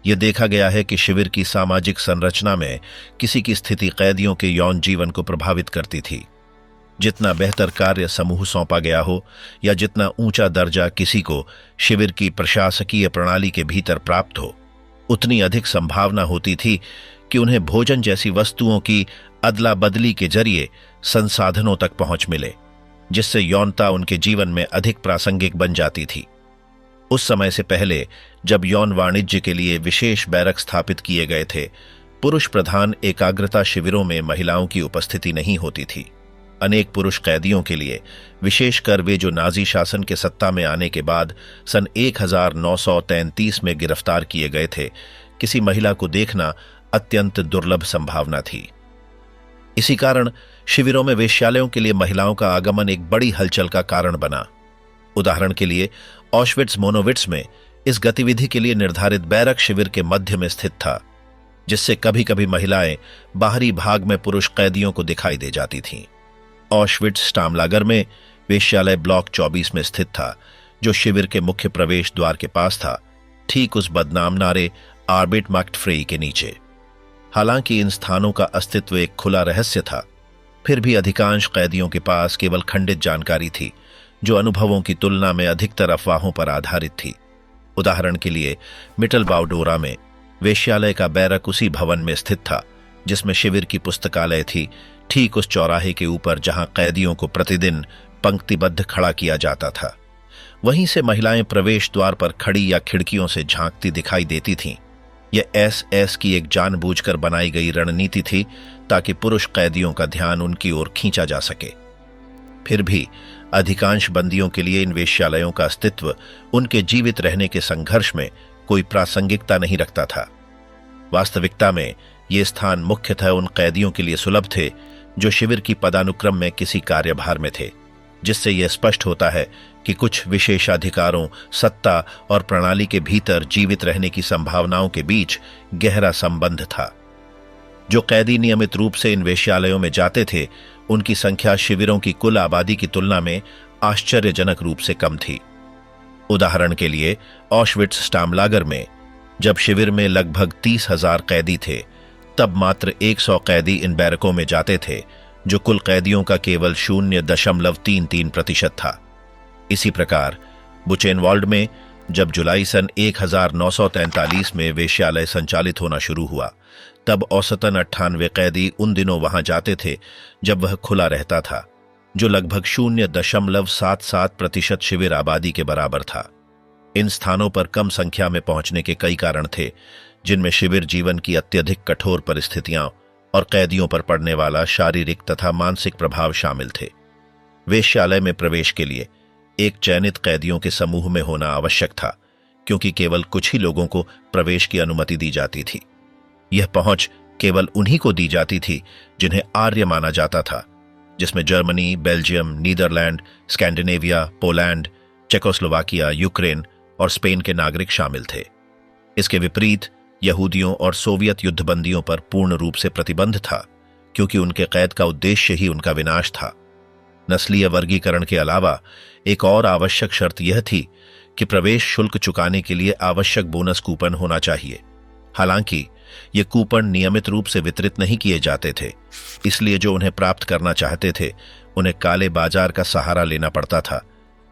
यह देखा गया है कि शिविर की सामाजिक संरचना में किसी की स्थिति कैदियों के यौन जीवन को प्रभावित करती थी। जितना बेहतर कार्य समूह सौंपा गया हो या जितना ऊंचा दर्जा किसी को शिविर की प्रशासकीय प्रणाली के भीतर प्राप्त हो, उतनी अधिक संभावना होती थी कि उन्हें भोजन जैसी वस्तुओं की अदला बदली के जरिए संसाधनों तक पहुंच मिले, जिससे यौनता उनके जीवन में अधिक प्रासंगिक बन जाती थी। उस समय से पहले, जब यौन वाणिज्य के लिए विशेष बैरक स्थापित किए गए थे, पुरुष प्रधान एकाग्रता शिविरों में महिलाओं की उपस्थिति नहीं होती थी। अनेक पुरुष कैदियों के लिए, विशेषकर वे जो नाजी शासन के सत्ता में आने के बाद सन 1933 में गिरफ्तार किए गए थे, किसी महिला को देखना अत्यंत दुर्लभ संभावना थी। इसी कारण शिविरों में वेश्यालयों के लिए महिलाओं का आगमन एक बड़ी हलचल का कारण बना। उदाहरण के लिए, ऑशविट्स मोनोविट्स में इस गतिविधि के लिए निर्धारित बैरक शिविर के मध्य में स्थित था, जिससे कभी कभी महिलाएं बाहरी भाग में पुरुष कैदियों को दिखाई दे जाती थीं। ऑशविट्स स्टामलागर में वेश्यालय ब्लॉक 24 में स्थित था, जो शिविर के मुख्य प्रवेश द्वार के पास था, ठीक उस बदनाम नारे आर्बिट मार्क्ट फ्रेई के नीचे। हालांकि इन स्थानों का अस्तित्व एक खुला रहस्य था, फिर भी अधिकांश कैदियों के पास केवल खंडित जानकारी थी, जो अनुभवों की तुलना में अधिकतर अफवाहों पर आधारित थी। उदाहरण के लिए, मिटलबाउडोरा में वेश्यालय का बैरक उसी भवन में स्थित था जिसमें शिविर की पुस्तकालय थी, ठीक उस चौराहे के ऊपर जहां कैदियों को प्रतिदिन पंक्तिबद्ध खड़ा किया जाता था। वहीं से महिलाएं प्रवेश द्वार पर खड़ी या खिड़कियों से झांकती दिखाई देती थीं। यह एसएस की एक जानबूझकर बनाई गई रणनीति थी ताकि पुरुष कैदियों का ध्यान उनकी ओर खींचा जा सके। फिर भी अधिकांश बंदियों के लिए इन वेश्यालयों का अस्तित्व उनके जीवित रहने के संघर्ष में कोई प्रासंगिकता नहीं रखता था। वास्तविकता में ये स्थान मुख्यतः उन कैदियों के लिए सुलभ थे जो शिविर की पदानुक्रम में किसी कार्यभार में थे, जिससे यह स्पष्ट होता है कि कुछ विशेषाधिकारों, सत्ता और प्रणाली के भीतर जीवित रहने की संभावनाओं के बीच गहरा संबंध था। जो कैदी नियमित रूप से इन वेश्यालयों में जाते थे, उनकी संख्या शिविरों की कुल आबादी की तुलना में आश्चर्यजनक रूप से कम थी। उदाहरण के लिए, ऑशविट्स स्टामलागर में जब शिविर में लगभग 30,000 कैदी थे, तब मात्र 100 कैदी इन बैरकों में जाते थे, जो कुल कैदियों का केवल 0.33% था। इसी प्रकार बुचेनवाल्ड में जब जुलाई सन 1943 में वेश्यालय संचालित होना शुरू हुआ, तब औसतन 98 कैदी उन दिनों वहां जाते थे जब वह खुला रहता था, जो लगभग 0.77% शिविर आबादी के बराबर था। इन स्थानों पर कम संख्या में पहुंचने के कई कारण थे, जिनमें शिविर जीवन की अत्यधिक कठोर परिस्थितियां और कैदियों पर पड़ने वाला शारीरिक तथा मानसिक प्रभाव शामिल थे। वेश्यालय में प्रवेश के लिए एक चयनित कैदियों के समूह में होना आवश्यक था, क्योंकि केवल कुछ ही लोगों को प्रवेश की अनुमति दी जाती थी। यह पहुंच केवल उन्हीं को दी जाती थी जिन्हें आर्य माना जाता था, जिसमें Germany, Belgium, Netherlands, Scandinavia, Poland, Czechoslovakia, Ukraine और स्पेन के नागरिक शामिल थे। इसके विपरीत यहूदियों और सोवियत युद्धबंदियों पर पूर्ण रूप से प्रतिबंध था, क्योंकि उनके कैद का उद्देश्य ही उनका विनाश था। नस्लीय वर्गीकरण के अलावा एक और आवश्यक शर्त यह थी कि प्रवेश शुल्क चुकाने के लिए आवश्यक बोनस कूपन होना चाहिए। हालांकि ये कूपन नियमित रूप से वितरित नहीं किए जाते थे, इसलिए जो उन्हें प्राप्त करना चाहते थे, उन्हें काले बाजार का सहारा लेना पड़ता था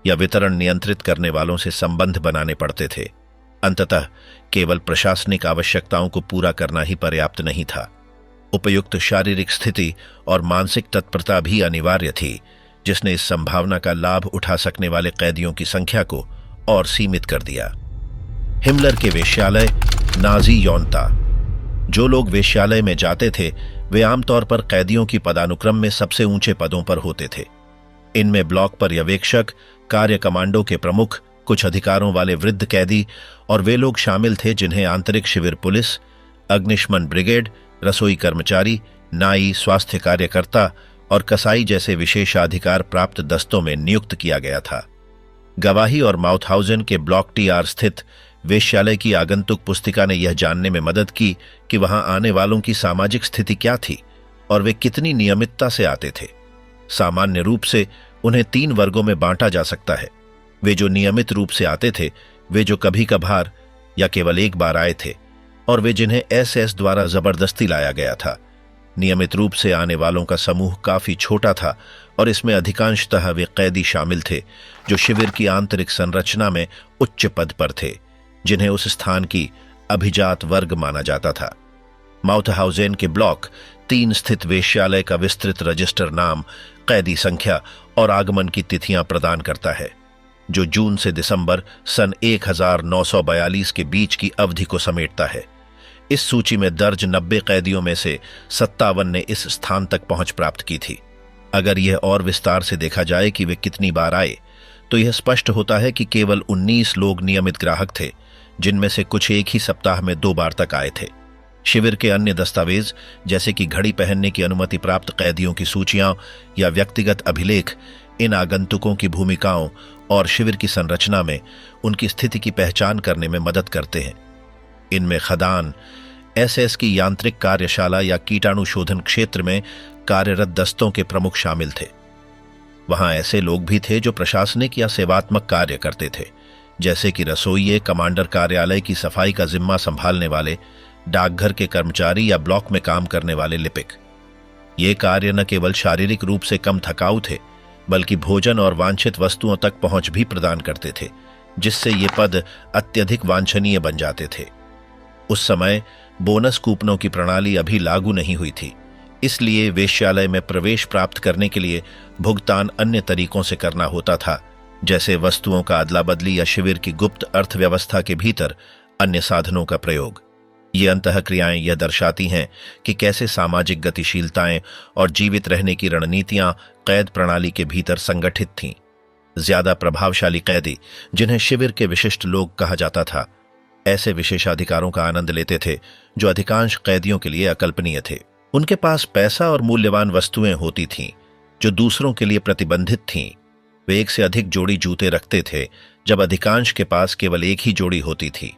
या वितरण नियंत्रित करने वालों से संबंध बनाने पड़ते थे। अंततः केवल प्रशासनिक आवश्यकताओं को पूरा करना ही पर्याप्त नहीं था। उपयुक्त शारीरिक स्थिति और मानसिक तत्परता भी अनिवार्य थी, जिसने इस संभावना का लाभ उठा सकने वाले कैदियों की संख्या को और सीमित कर दिया। हिमलर के वेश्यालय, नाजी यौनता। जो लोग वेश्यालय में जाते थे, वे आमतौर पर कैदियों की पदानुक्रम में सबसे ऊंचे पदों पर होते थे। इनमें ब्लॉक पर्यवेक्षक, कार्य कमांडो के प्रमुख, कुछ अधिकारों वाले वृद्ध कैदी और वे लोग शामिल थे जिन्हें आंतरिक शिविर पुलिस, अग्निशमन ब्रिगेड, रसोई कर्मचारी, नाई, स्वास्थ्य कार्यकर्ता और कसाई जैसे विशेषाधिकार प्राप्त दस्तों में नियुक्त किया गया था। गवाही और माउथहाउजन के ब्लॉक टीआर स्थित वेश्यालय की आगंतुक पुस्तिका ने यह जानने में मदद की कि वहां आने वालों की सामाजिक स्थिति क्या थी और वे कितनी नियमितता से आते थे। सामान्य रूप से उन्हें 3 वर्गों में बांटा जा सकता है। वे जो नियमित रूप से आते थे, वे जो कभी कभार या केवल एक बार आए थे, और वे जिन्हें एसएस द्वारा जबरदस्ती लाया गया था। नियमित रूप से आने वालों का समूह काफी छोटा था और इसमें अधिकांशतः वे कैदी शामिल थे जो शिविर की आंतरिक संरचना में उच्च पद पर थे, जिन्हें उस स्थान की अभिजात वर्ग माना जाता था। माउथहाउजेन के ब्लॉक 3 स्थित वेश्यालय का विस्तृत रजिस्टर नाम, कैदी संख्या और आगमन की तिथियां प्रदान करता है, जो जून से दिसंबर सन 1942 के बीच की अवधि को समेटता है। इस सूची में दर्ज 90 कैदियों में से 57 ने इस स्थान तक पहुंच प्राप्त की थी। अगर यह और विस्तार से देखा जाए कि वे कितनी बार आए, तो यह स्पष्ट होता है कि केवल 19 लोग नियमित ग्राहक थे, जिनमें से कुछ एक ही सप्ताह में 2 बार तक आए थे। शिविर के अन्य दस्तावेज, जैसे कि घड़ी पहनने की अनुमति प्राप्त कैदियों की सूचियां या व्यक्तिगत अभिलेख, इन आगंतुकों की भूमिकाओं और शिविर की संरचना में उनकी स्थिति की पहचान करने में मदद करते हैं। इनमें खदान, एसएस की यांत्रिक कार्यशाला या कीटाणु शोधन क्षेत्र में कार्यरत दस्तों के प्रमुख शामिल थे। वहां ऐसे लोग भी थे जो प्रशासनिक या सेवात्मक कार्य करते थे, जैसे कि रसोइये, कमांडर कार्यालय की सफाई का जिम्मा संभालने वाले, डाकघर के कर्मचारी या ब्लॉक में काम करने वाले लिपिक। ये कार्य न केवल शारीरिक रूप से कम थकाऊ थे, बल्कि भोजन और वांछित वस्तुओं तक पहुंच भी प्रदान करते थे, जिससे ये पद अत्यधिक वांछनीय बन जाते थे। उस समय बोनस कूपनों की प्रणाली अभी लागू नहीं हुई थी, इसलिए वेश्यालय में प्रवेश प्राप्त करने के लिए भुगतान अन्य तरीकों से करना होता था, जैसे वस्तुओं का अदला बदली या शिविर की गुप्त अर्थव्यवस्था के भीतर अन्य साधनों का प्रयोग। ये अंतःक्रियाएं यह दर्शाती हैं कि कैसे सामाजिक गतिशीलताएं और जीवित रहने की रणनीतियां कैद प्रणाली के भीतर संगठित थीं। ज्यादा प्रभावशाली कैदी, जिन्हें शिविर के विशिष्ट लोग कहा जाता था, ऐसे विशेषाधिकारों का आनंद लेते थे जो अधिकांश कैदियों के लिए अकल्पनीय थे। उनके पास पैसा और मूल्यवान वस्तुएं होती थीं जो दूसरों के लिए प्रतिबंधित थीं। वे एक से अधिक जोड़ी जूते रखते थे, जब अधिकांश के पास केवल एक ही जोड़ी होती थी।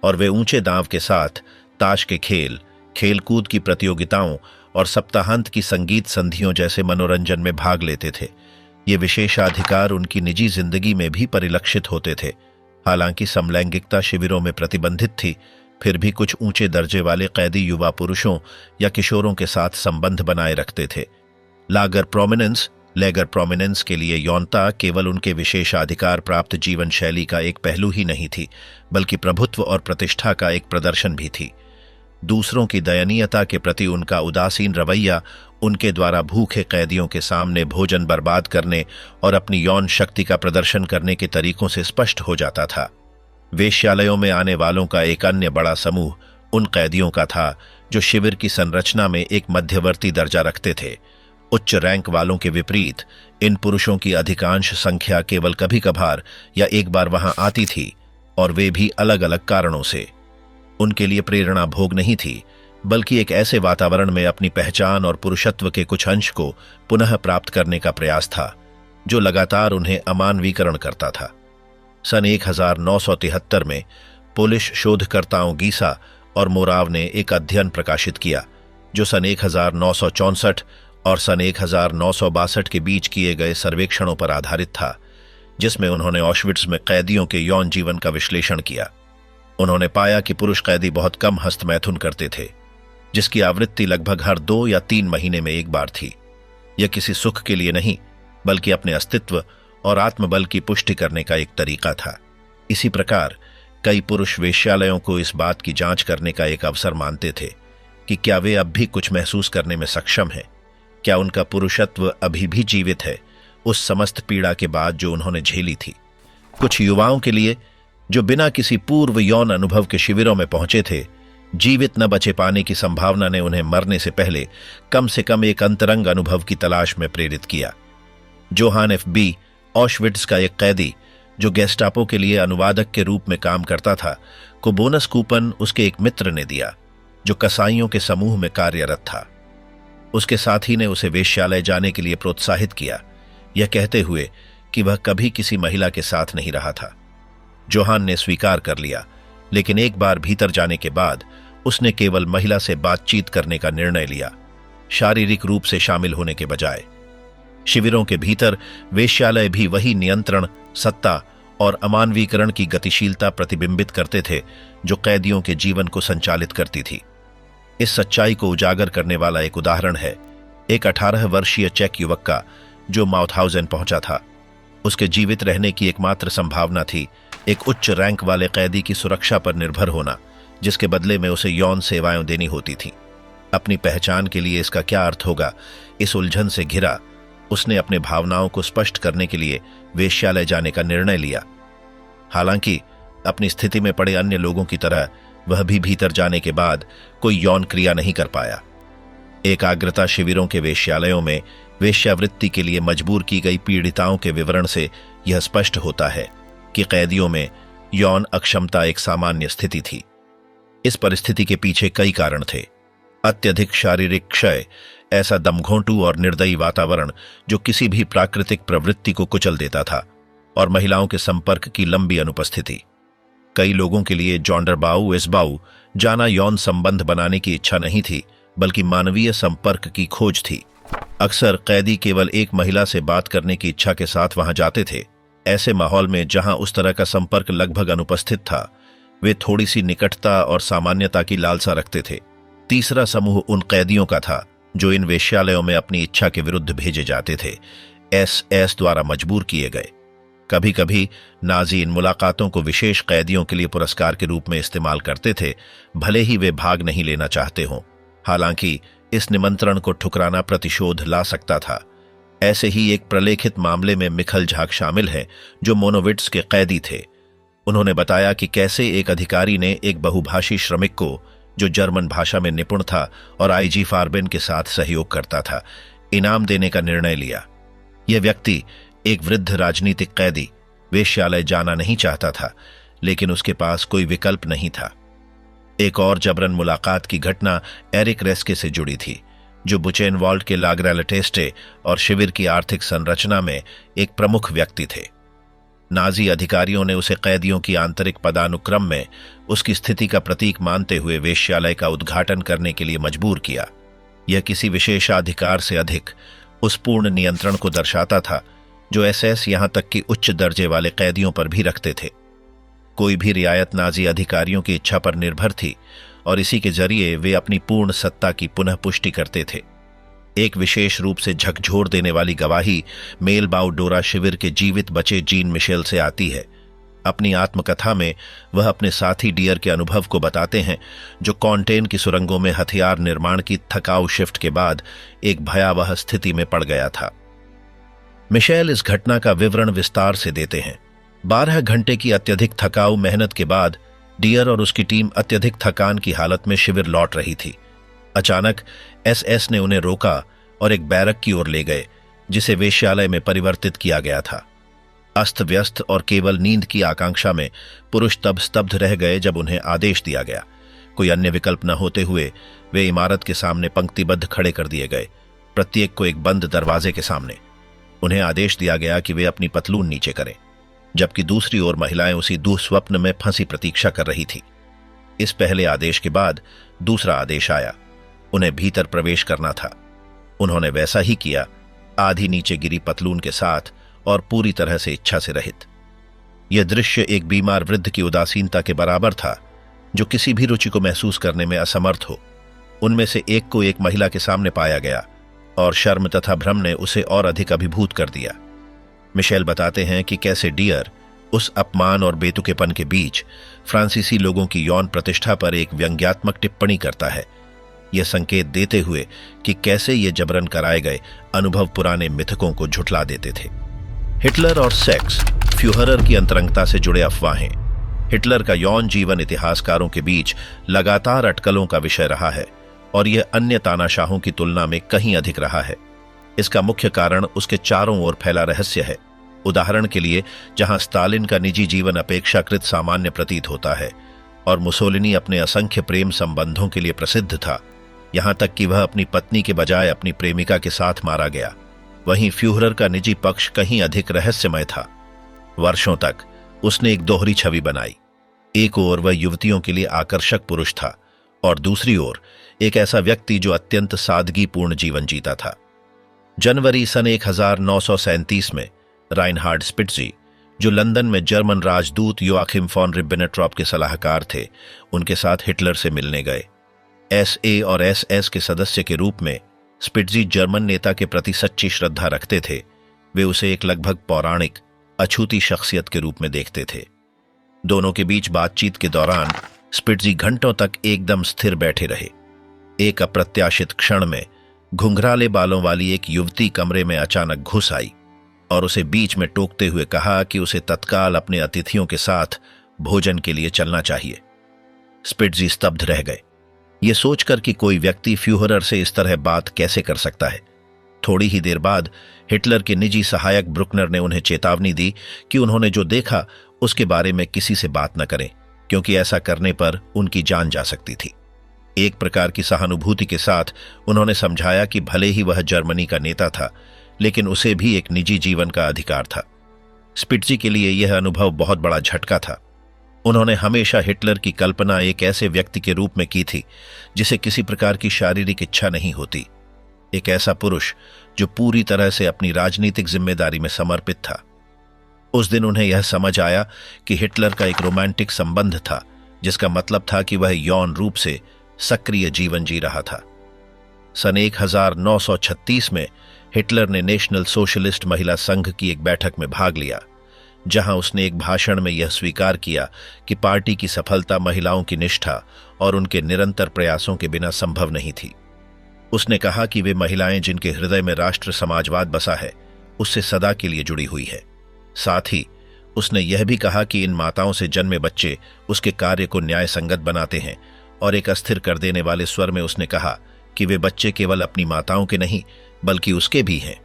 और वे ऊंचे दांव के साथ ताश के खेल, खेलकूद की प्रतियोगिताओं और सप्ताहांत की संगीत संधियों जैसे मनोरंजन में भाग लेते थे। ये विशेषाधिकार उनकी निजी जिंदगी में भी परिलक्षित होते थे। हालांकि समलैंगिकता शिविरों में प्रतिबंधित थी, फिर भी कुछ ऊंचे दर्जे वाले कैदी युवा पुरुषों या किशोरों के साथ संबंध बनाए रखते थे। लेगर प्रोमिनेंस के लिए यौनता केवल उनके विशेषाधिकार प्राप्त जीवन शैली का एक पहलू ही नहीं थी, बल्कि प्रभुत्व और प्रतिष्ठा का एक प्रदर्शन भी थी। दूसरों की दयनीयता के प्रति उनका उदासीन रवैया उनके द्वारा भूखे कैदियों के सामने भोजन बर्बाद करने और अपनी यौन शक्ति का प्रदर्शन करने के तरीकों से स्पष्ट हो जाता था। वेश्यालयों में आने वालों का एक अन्य बड़ा समूह उन कैदियों का था जो शिविर की संरचना में एक मध्यवर्ती दर्जा रखते थे। उच्च रैंक वालों के विपरीत इन पुरुषों की अधिकांश संख्या केवल कभी कभार या एक बार वहां आती थी, और वे भी अलग अलग कारणों से। उनके लिए प्रेरणा भोग नहीं थी, बल्कि एक ऐसे वातावरण में अपनी पहचान और पुरुषत्व के कुछ अंश को पुनः प्राप्त करने का प्रयास था, जो लगातार उन्हें अमानवीकरण करता था। सन 1973 में पोलिश शोधकर्ताओं गीसा और मोराव ने एक अध्ययन प्रकाशित किया, जो सन 1964 और सन 1962 के बीच किए गए सर्वेक्षणों पर आधारित था, जिसमें उन्होंने ऑशविट्स में कैदियों के यौन जीवन का विश्लेषण किया। उन्होंने पाया कि पुरुष कैदी बहुत कम हस्तमैथुन करते थे, जिसकी आवृत्ति लगभग हर 2 या 3 महीने में एक बार थी। यह किसी सुख के लिए नहीं, बल्कि अपने अस्तित्व और आत्मबल की पुष्टि करने का एक तरीका था। इसी प्रकार कई पुरुष वेश्यालयों को इस बात की जांच करने का एक अवसर मानते थे कि क्या वे अब भी कुछ महसूस करने में सक्षम हैं, क्या उनका पुरुषत्व अभी भी जीवित है उस समस्त पीड़ा के बाद जो उन्होंने झेली थी। कुछ युवाओं के लिए जो बिना किसी पूर्व यौन अनुभव के शिविरों में पहुंचे थे, जीवित न बचे पाने की संभावना ने उन्हें मरने से पहले कम से कम एक अंतरंग अनुभव की तलाश में प्रेरित किया। Johan F.B. ऑशविट्स का एक कैदी जो गेस्टापो के लिए अनुवादक के रूप में काम करता था, को बोनस कूपन उसके एक मित्र ने दिया जो कसाईयों के समूह में कार्यरत था। उसके साथी ने उसे वेश्यालय जाने के लिए प्रोत्साहित किया, यह कहते हुए कि वह कभी किसी महिला के साथ नहीं रहा था। जोहान ने स्वीकार कर लिया, लेकिन एक बार भीतर जाने के बाद उसने केवल महिला से बातचीत करने का निर्णय लिया, शारीरिक रूप से शामिल होने के बजाय। शिविरों के भीतर वेश्यालय भी वही नियंत्रण, सत्ता और अमानवीकरण की गतिशीलता प्रतिबिंबित करते थे जो कैदियों के जीवन को संचालित करती थी। इस सच्चाई को उजागर करने वाला एक उदाहरण है एक 18 वर्षीय चेक युवक का जो माउथहाउजेन पहुंचा था। उसके जीवित रहने की एकमात्र संभावना थी एक उच्च रैंक वाले कैदी की सुरक्षा पर निर्भर होना, जिसके बदले में उसे यौन सेवाएं देनी होती थी। अपनी पहचान के लिए इसका क्या अर्थ होगा, इस उलझन से घिरा उसने अपने भावनाओं को स्पष्ट करने के लिए वेश्यालय जाने का निर्णय लिया। हालांकि अपनी स्थिति में पड़े अन्य लोगों की तरह वह भी भीतर जाने के बाद कोई यौन क्रिया नहीं कर पाया। एकाग्रता शिविरों के वेश्यालयों में वेश्यावृत्ति के लिए मजबूर की गई पीड़िताओं के विवरण से यह स्पष्ट होता है कि कैदियों में यौन अक्षमता एक सामान्य स्थिति थी। इस परिस्थिति के पीछे कई कारण थे। अत्यधिक शारीरिक क्षय, ऐसा दमघोंटू और निर्दयी वातावरण जो किसी भी प्राकृतिक प्रवृत्ति को कुचल देता था, और महिलाओं के संपर्क की लंबी अनुपस्थिति। कई लोगों के लिए जॉन्डरबाउ एसबाउ जाना यौन संबंध बनाने की इच्छा नहीं थी, बल्कि मानवीय संपर्क की खोज थी। अक्सर कैदी केवल एक महिला से बात करने की इच्छा के साथ वहां जाते थे। ऐसे माहौल में जहां उस तरह का संपर्क लगभग अनुपस्थित था, वे थोड़ी सी निकटता और सामान्यता की लालसा रखते थे। तीसरा समूह उन कैदियों का था जो इन वेश्यालयों में अपनी इच्छा के विरुद्ध भेजे जाते थे, SS द्वारा मजबूर किए गए। कभी कभी नाजी इन मुलाकातों को विशेष कैदियों के लिए पुरस्कार के रूप में इस्तेमाल करते थे, भले ही वे भाग नहीं लेना चाहते हों। हालांकि इस निमंत्रण को ठुकराना प्रतिशोध ला सकता था। ऐसे ही एक प्रलेखित मामले में मिखल झाक शामिल हैं जो मोनोविट्स के कैदी थे। उन्होंने बताया कि कैसे एक अधिकारी ने एक बहुभाषी श्रमिक को, जो जर्मन भाषा में निपुण था और IG फार्बेन के साथ सहयोग करता था, इनाम देने का निर्णय लिया। यह व्यक्ति, एक वृद्ध राजनीतिक कैदी, वेश्यालय जाना नहीं चाहता था, लेकिन उसके पास कोई विकल्प नहीं था। एक और जबरन मुलाकात की घटना एरिक रेस्के से जुड़ी थी। जो बुचेनवाल्ड के लाग्रालटेस्टे और शिविर की आर्थिक संरचना में एक प्रमुख व्यक्ति थे। नाजी अधिकारियों ने उसे कैदियों की आंतरिक पदानुक्रम में उसकी स्थिति का प्रतीक मानते हुए वेश्यालय का उद्घाटन करने के लिए मजबूर किया। यह किसी विशेषाधिकार से अधिक उस पूर्ण नियंत्रण को दर्शाता था जो एसएस यहां तक कि उच्च दर्जे वाले कैदियों पर भी रखते थे। कोई भी रियायत नाजी अधिकारियों की इच्छा पर निर्भर थी और इसी के जरिए वे अपनी पूर्ण सत्ता की पुनः पुष्टि करते थे। एक विशेष रूप से झकझोर देने वाली गवाही मेलबाउडोरा शिविर के जीवित बचे जीन मिशेल से आती है। अपनी आत्मकथा में वह अपने साथी डियर के अनुभव को बताते हैं जो कॉन्टेन की सुरंगों में हथियार निर्माण की थकाऊ शिफ्ट के बाद एक भयावह स्थिति में पड़ गया था। मिशेल इस घटना का विवरण विस्तार से देते हैं। 12 घंटे की अत्यधिक थकाऊ मेहनत के बाद डियर और उसकी टीम अत्यधिक थकान की हालत में शिविर लौट रही थी। अचानक एसएस ने उन्हें रोका और एक बैरक की ओर ले गए जिसे वेश्यालय में परिवर्तित किया गया था। अस्त व्यस्त और केवल नींद की आकांक्षा में पुरुष तब स्तब्ध रह गए जब उन्हें आदेश दिया गया। कोई अन्य विकल्प न होते हुए वे इमारत के सामने पंक्तिबद्ध खड़े कर दिए गए, प्रत्येक को एक बंद दरवाजे के सामने। उन्हें आदेश दिया गया कि वे अपनी पतलून नीचे करें, जबकि दूसरी ओर महिलाएं उसी दुःस्वप्न में फंसी प्रतीक्षा कर रही थी। इस पहले आदेश के बाद दूसरा आदेश आया। उन्हें भीतर प्रवेश करना था। उन्होंने वैसा ही किया, आधी नीचे गिरी पतलून के साथ और पूरी तरह से इच्छा से रहित। यह दृश्य एक बीमार वृद्ध की उदासीनता के बराबर था जो किसी भी रुचि को महसूस करने में असमर्थ हो। उनमें से एक को एक महिला के सामने पाया गया और शर्म तथा भ्रम ने उसे और अधिक अभिभूत कर दिया। मिशेल बताते हैं कि कैसे डियर उस अपमान और बेतुकेपन के बीच फ्रांसीसी लोगों की यौन प्रतिष्ठा पर एक व्यंग्यात्मक टिप्पणी करता है, यह संकेत देते हुए कि कैसे ये जबरन कराए गए अनुभव पुराने मिथकों को झुठला देते थे। हिटलर और सेक्स, फ्यूहरर की अंतरंगता से जुड़े अफवाहें। हिटलर का यौन जीवन इतिहासकारों के बीच लगातार अटकलों का विषय रहा है और यह अन्य तानाशाहों की तुलना में कहीं अधिक रहा है। इसका मुख्य कारण उसके चारों ओर फैला रहस्य है। उदाहरण के लिए, जहां स्टालिन का निजी जीवन अपेक्षाकृत सामान्य प्रतीत होता है और मुसोलिनी अपने असंख्य प्रेम संबंधों के लिए प्रसिद्ध था, यहां तक कि वह अपनी पत्नी के बजाय अपनी प्रेमिका के साथ मारा गया, वहीं फ्यूहरर का निजी पक्ष कहीं अधिक रहस्यमय था। वर्षों तक उसने एक दोहरी छवि बनाई। एक ओर वह युवतियों के लिए आकर्षक पुरुष था और दूसरी ओर एक ऐसा व्यक्ति जो अत्यंत सादगीपूर्ण जीवन जीता था। जनवरी सन 1937 में राइनहार्ड स्पिट्जी, जो लंदन में जर्मन राजदूत योआखिम फॉन रिबेनेट्रॉप के सलाहकार थे, उनके साथ हिटलर से मिलने गए। एसए और एसएस के सदस्य के रूप में स्पिट्जी जर्मन नेता के प्रति सच्ची श्रद्धा रखते थे। वे उसे एक लगभग पौराणिक, अछूती शख्सियत के रूप में देखते थे। दोनों के बीच बातचीत के दौरान स्पिट्जी घंटों तक एकदम स्थिर बैठे रहे। एक अप्रत्याशित क्षण में घुंघराले बालों वाली एक युवती कमरे में अचानक घुस आई और उसे बीच में टोकते हुए कहा कि उसे तत्काल अपने अतिथियों के साथ भोजन के लिए चलना चाहिए। स्पिट्जी स्तब्ध रह गए, ये सोचकर कि कोई व्यक्ति फ्यूहरर से इस तरह बात कैसे कर सकता है। थोड़ी ही देर बाद हिटलर के निजी सहायक ब्रुकनर ने उन्हें चेतावनी दी कि उन्होंने जो देखा उसके बारे में किसी से बात न करें, क्योंकि ऐसा करने पर उनकी जान जा सकती थी। एक प्रकार की सहानुभूति के साथ उन्होंने समझाया कि भले ही वह जर्मनी का नेता था, लेकिन उसे भी एक निजी जीवन का अधिकार था। स्पिट्जी के लिए यह अनुभव बहुत बड़ा झटका था। उन्होंने हमेशा हिटलर की कल्पना एक ऐसे व्यक्ति के रूप में की थी जिसे किसी प्रकार की शारीरिक इच्छा नहीं होती, एक ऐसा पुरुष जो पूरी तरह से अपनी राजनीतिक जिम्मेदारी में समर्पित था। उस दिन उन्हें यह समझ आया कि हिटलर का एक रोमांटिक संबंध था, जिसका मतलब था कि वह यौन रूप से सक्रिय जीवन जी रहा था। सन 1936 में हिटलर ने नेशनल सोशलिस्ट महिला संघ की एक बैठक में भाग लिया, जहां उसने एक भाषण में यह स्वीकार किया कि पार्टी की सफलता महिलाओं की निष्ठा और उनके निरंतर प्रयासों के बिना संभव नहीं थी। उसने कहा कि वे महिलाएं जिनके हृदय में राष्ट्र समाजवाद बसा है, उससे सदा के लिए जुड़ी हुई है। साथ ही उसने यह भी कहा कि इन माताओं से जन्मे बच्चे उसके कार्य को न्याय संगत बनाते हैं, और एक अस्थिर कर देने वाले स्वर में उसने कहा कि वे बच्चे केवल अपनी माताओं के नहीं बल्कि उसके भी हैं।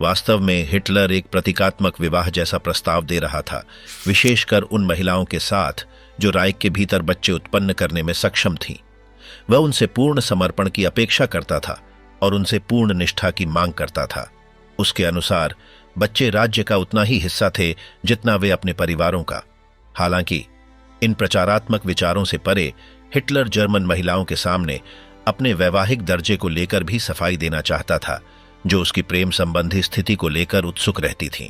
वास्तव में हिटलर एक प्रतीकात्मक विवाह जैसा प्रस्ताव दे रहा था, विशेषकर उन महिलाओं के साथ जो राइक के भीतर बच्चे उत्पन्न करने में सक्षम थीं। वह उनसे पूर्ण समर्पण की अपेक्षा करता था और उनसे पूर्ण निष्ठा की मांग करता था। उसके अनुसार बच्चे राज्य का उतना ही हिस्सा थे जितना वे अपने परिवारों का। हालांकि इन प्रचारात्मक विचारों से परे हिटलर जर्मन महिलाओं के सामने अपने वैवाहिक दर्जे को लेकर भी सफाई देना चाहता था, जो उसकी प्रेम संबंधी स्थिति को लेकर उत्सुक रहती थीं।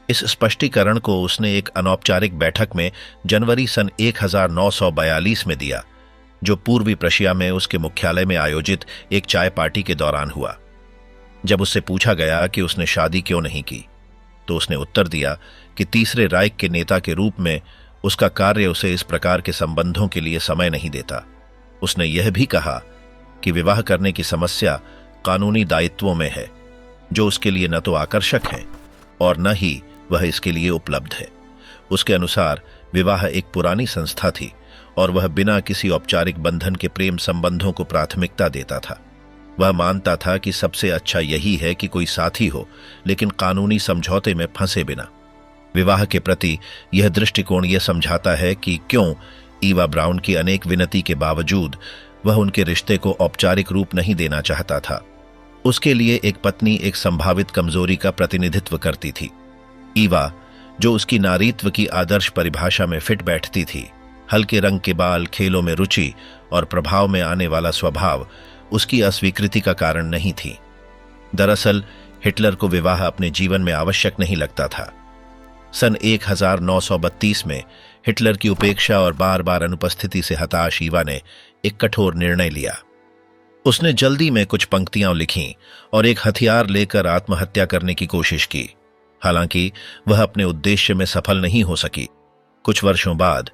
इस स्पष्टीकरण को उसने एक अनौपचारिक बैठक में जनवरी सन 1942 में दिया, जो पूर्वी प्रशिया में उसके मुख्यालय में आयोजित एक चाय पार्टी के दौरान हुआ। जब उससे पूछा गया कि उसने शादी क्यों नहीं की, तो उसने उत्तर दिया कि तीसरे राइख के नेता के रूप में उसका कार्य उसे इस प्रकार के संबंधों के लिए समय नहीं देता। उसने यह भी कहा कि विवाह करने की समस्या कानूनी दायित्वों में है, जो उसके लिए न तो आकर्षक है और न ही वह इसके लिए उपलब्ध है। उसके अनुसार विवाह एक पुरानी संस्था थी और वह बिना किसी औपचारिक बंधन के प्रेम संबंधों को प्राथमिकता देता था। वह मानता था कि सबसे अच्छा यही है कि कोई साथी हो, लेकिन कानूनी समझौते में फंसे बिना। विवाह के प्रति यह दृष्टिकोण यह समझाता है कि क्यों ईवा ब्राउन की अनेक विनती के बावजूद वह उनके रिश्ते को औपचारिक रूप नहीं देना चाहता था। उसके लिए एक पत्नी एक संभावित कमजोरी का प्रतिनिधित्व करती थी। ईवा, जो उसकी नारीत्व की आदर्श परिभाषा में फिट बैठती थी, हल्के रंग के बाल, खेलों में रुचि और प्रभाव में आने वाला स्वभाव उसकी अस्वीकृति का कारण नहीं थी। दरअसल हिटलर को विवाह अपने जीवन में आवश्यक नहीं लगता था। सन 1932 में हिटलर की उपेक्षा और बार बार अनुपस्थिति से हताश ईवा ने एक कठोर निर्णय लिया। उसने जल्दी में कुछ पंक्तियां लिखीं और एक हथियार लेकर आत्महत्या करने की कोशिश की। हालांकि वह अपने उद्देश्य में सफल नहीं हो सकी। कुछ वर्षों बाद,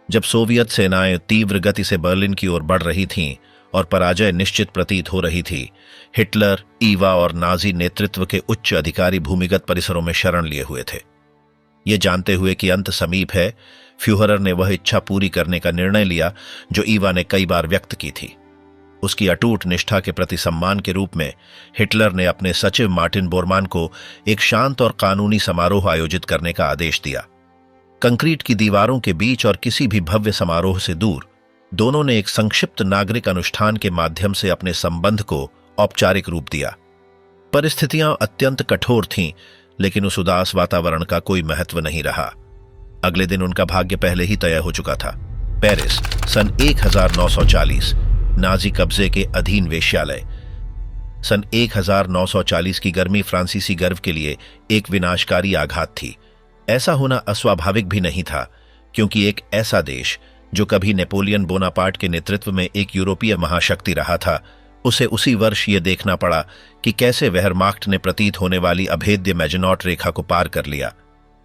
जब सोवियत सेनाएं तीव्र गति से बर्लिन की ओर बढ़ रही थीं और पराजय निश्चित प्रतीत हो रही थी, हिटलर, ईवा और नाजी नेतृत्व के उच्च अधिकारी भूमिगत परिसरों में शरण लिए हुए थे। ये जानते हुए कि अंत समीप है, फ्यूहरर ने वह इच्छा पूरी करने का निर्णय लिया जो ईवा ने कई बार व्यक्त की थी। उसकी अटूट निष्ठा के प्रति सम्मान के रूप में हिटलर ने अपने सचिव मार्टिन बोरमान को एक शांत और कानूनी समारोह आयोजित करने का आदेश दिया। कंक्रीट की दीवारों के बीच और किसी भी भव्य समारोह से दूर, दोनों ने एक संक्षिप्त नागरिक अनुष्ठान के माध्यम से अपने संबंध को औपचारिक रूप दिया। परिस्थितियां अत्यंत कठोर थीं, लेकिन उस उदास वातावरण का कोई महत्व नहीं रहा। अगले दिन उनका भाग्य पहले ही तय हो चुका था। पेरिस, सन 1940, नाजी कब्जे के अधीन वेश्यालय। सन 1940 की गर्मी फ्रांसीसी गर्व के लिए एक विनाशकारी आघात थी। ऐसा होना अस्वाभाविक भी नहीं था, क्योंकि एक ऐसा देश जो कभी नेपोलियन बोनापार्ट के नेतृत्व में एक यूरोपीय महाशक्ति रहा था, उसे उसी वर्ष यह देखना पड़ा कि कैसे वेहरमाख्ट ने प्रतीत होने वाली अभेद्य मैजनॉट रेखा को पार कर लिया।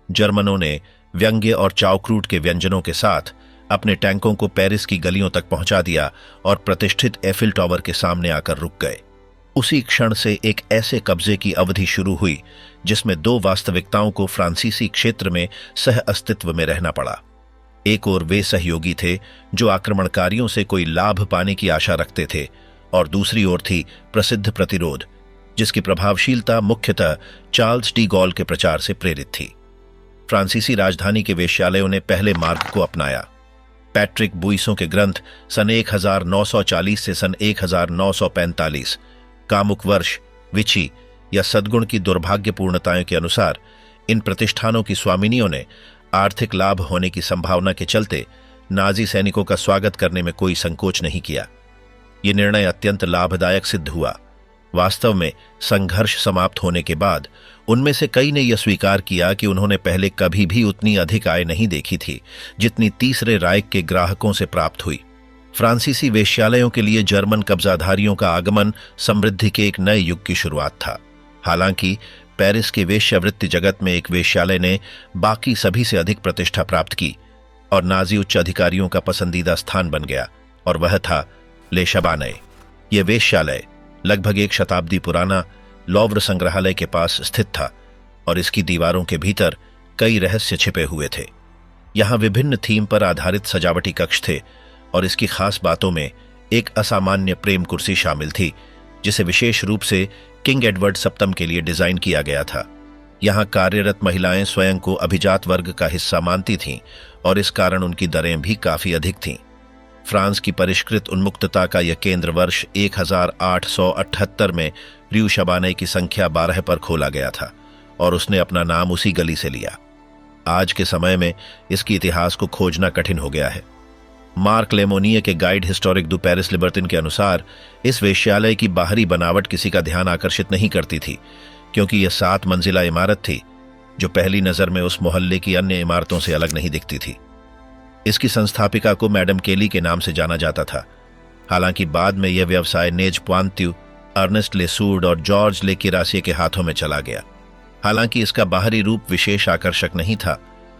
जर्मनों ने व्यंग्य और चाउक्रूट के व्यंजनों के साथ अपने टैंकों को पेरिस की गलियों तक पहुंचा दिया और प्रतिष्ठित एफिल टावर के सामने आकर रुक गए। उसी क्षण से एक ऐसे कब्जे की अवधि शुरू हुई जिसमें दो वास्तविकताओं को फ्रांसीसी क्षेत्र में सह अस्तित्व में रहना पड़ा। एक ओर वे सहयोगी थे जो आक्रमणकारियों से कोई लाभ पाने की आशा रखते थे, और दूसरी ओर थी प्रसिद्ध प्रतिरोध, जिसकी प्रभावशीलता मुख्यतः चार्ल्स डी गॉल के प्रचार से प्रेरित थी। फ्रांसीसी राजधानी के वेश्यालयों ने पहले मार्ग को अपनाया। पैट्रिक बुइसों के ग्रंथ सन 1940 से सन 1945, कामुक वर्ष, विची या सद्गुण की दुर्भाग्यपूर्णताओं के अनुसार इन प्रतिष्ठानों की स्वामिनियों ने आर्थिक लाभ होने की संभावना के चलते नाजी सैनिकों का स्वागत करने में कोई संकोच नहीं किया। ये निर्णय अत्यंत लाभदायक सिद्ध हुआ। वास्तव में संघर्ष समाप्त होने के बाद उनमें से कई ने यह स्वीकार किया कि उन्होंने पहले कभी भी उतनी अधिक आय नहीं देखी थी जितनी तीसरे राइख के ग्राहकों से प्राप्त हुई। फ्रांसीसी वेश्यालयों के लिए जर्मन कब्जाधारियों का आगमन समृद्धि के एक नए युग की शुरुआत था। हालांकि पेरिस के वेश्यावृत्ति जगत में एक वेश्यालय ने बाकी सभी से अधिक प्रतिष्ठा प्राप्त की और नाजी उच्च अधिकारियों का पसंदीदा स्थान बन गया, और वह था ले शबानय। यह वेश्यालय लगभग एक शताब्दी पुराना लॉव्र संग्रहालय के पास स्थित था और इसकी दीवारों के भीतर कई रहस्य छिपे हुए थे। यहाँ विभिन्न थीम पर आधारित सजावटी कक्ष थे और इसकी खास बातों में एक असामान्य प्रेम कुर्सी शामिल थी, जिसे विशेष रूप से किंग एडवर्ड सप्तम के लिए डिजाइन किया गया था। यहाँ कार्यरत महिलाएं स्वयं को अभिजात वर्ग का हिस्सा मानती थीं और इस कारण उनकी दरें भी काफी अधिक थीं। फ्रांस की परिष्कृत उन्मुक्तता का यह केंद्र वर्ष 1878 में र्यू शबाने की संख्या 12 पर खोला गया था और उसने अपना नाम उसी गली से लिया। आज के समय में इसकी इतिहास को खोजना कठिन हो गया है। मार्क लेमोनिये के गाइड हिस्टोरिक दु पेरिस लिबर्टिन के अनुसार इस वेश्यालय की बाहरी बनावट किसी का ध्यान आकर्षित नहीं करती थी, क्योंकि यह 7 मंजिला इमारत थी जो पहली नजर में उस मोहल्ले की अन्य इमारतों से अलग नहीं दिखती थी। इसकी संस्थापिका को मैडम केली के नाम से जाना जाता था। हालांकि बाद में यह व्यवसाय नेज प्वांत्यू, अर्नेस्ट लेसूर्ड और जॉर्ज ले किरासिए के हाथों में चला गया। हालांकि इसका बाहरी रूप विशेष आकर्षक नहीं था,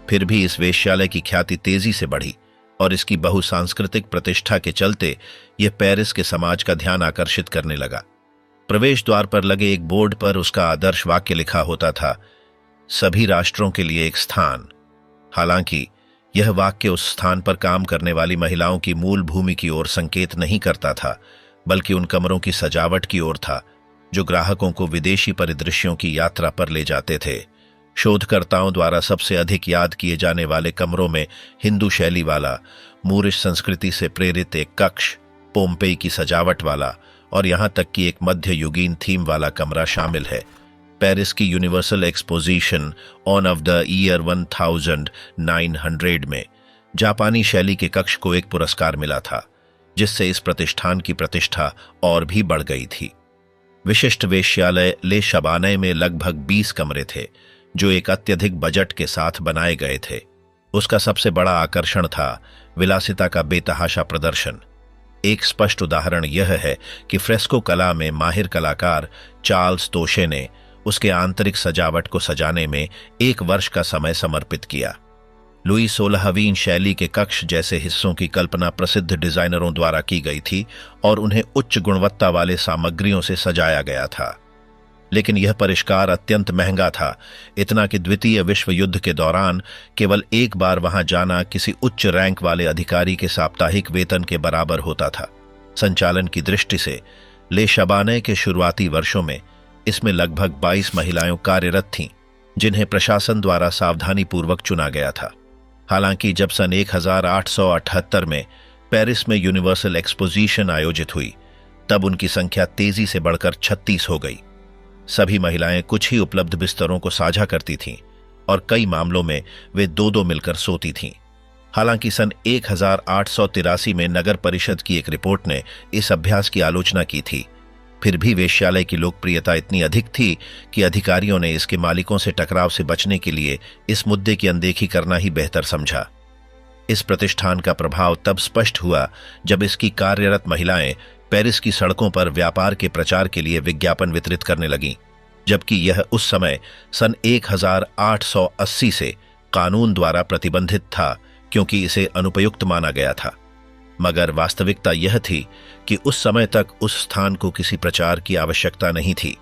फिर भी इस वेश्यालय की ख्याति तेजी से बढ़ी और इसकी बहुसांस्कृतिक प्रतिष्ठा के चलते यह पेरिस के समाज का ध्यान आकर्षित करने लगा। प्रवेश द्वार पर लगे एक बोर्ड पर उसका आदर्श वाक्य लिखा होता था, सभी राष्ट्रों के लिए एक स्थान। हालांकि यह वाक्य उस स्थान पर काम करने वाली महिलाओं की मूल भूमि की ओर संकेत नहीं करता था, बल्कि उन कमरों की सजावट की ओर था जो ग्राहकों को विदेशी परिदृश्यों की यात्रा पर ले जाते थे। शोधकर्ताओं द्वारा सबसे अधिक याद किए जाने वाले कमरों में हिंदू शैली वाला, मूरिश संस्कृति से प्रेरित एक कक्ष, पोम्पेई की सजावट वाला और यहां तक कि एक मध्ययुगीन थीम वाला कमरा शामिल है। पेरिस की universal exposition on off the year 1900 में जापानी शैली के कक्ष को एक पुरस्कार मिला था, जिससे इस प्रतिष्ठान की प्रतिष्ठा और भी बढ़ गई थी। विशिष्ट वेश्यालय ले शबाने में लगभग 20 कमरे थे जो एक अत्यधिक बजट के साथ बनाए गए थे। उसका सबसे बड़ा आकर्षण था विलासिता का बेतहाशा प्रदर्शन। एक स्पष्ट उदाहरण यह है कि फ्रेस्को कला में माहिर कलाकार चार्ल्स तोशे ने उसके आंतरिक सजावट को सजाने में 1 वर्ष का समय समर्पित किया। लुई 16वीं शैली के कक्ष जैसे हिस्सों की कल्पना प्रसिद्ध डिजाइनरों द्वारा की गई थी और उन्हें उच्च गुणवत्ता वाले सामग्रियों से सजाया गया था। लेकिन यह परिष्कार अत्यंत महंगा था, इतना कि द्वितीय विश्व युद्ध के दौरान केवल एक बार वहां जाना किसी उच्च रैंक वाले अधिकारी के साप्ताहिक वेतन के बराबर होता था। संचालन की दृष्टि से ले शबाने के शुरुआती वर्षों में इसमें लगभग 22 महिलाएं कार्यरत थीं, जिन्हें प्रशासन द्वारा सावधानीपूर्वक चुना गया था। हालांकि जब सन 1878 में पेरिस में यूनिवर्सल एक्सपोजिशन आयोजित हुई, तब उनकी संख्या तेजी से बढ़कर 36 हो गई। सभी महिलाएं कुछ ही उपलब्ध बिस्तरों को साझा करती थीं और कई मामलों में वे 2-2 मिलकर सोती थीं। हालांकि सन 1883 में नगर परिषद की एक रिपोर्ट ने इस अभ्यास की आलोचना की थी। फिर भी वेश्यालय की लोकप्रियता इतनी अधिक थी कि अधिकारियों ने इसके मालिकों से टकराव से बचने के लिए इस मुद्दे की अनदेखी करना ही बेहतर समझा। इस प्रतिष्ठान का प्रभाव तब स्पष्ट हुआ जब इसकी कार्यरत महिलाएं पेरिस की सड़कों पर व्यापार के प्रचार के लिए विज्ञापन वितरित करने लगीं, जबकि यह उस समय सन 1880 से कानून द्वारा प्रतिबंधित था, क्योंकि इसे अनुपयुक्त माना गया था। मगर वास्तविकता यह थी कि उस समय तक उस स्थान को किसी प्रचार की आवश्यकता नहीं थी,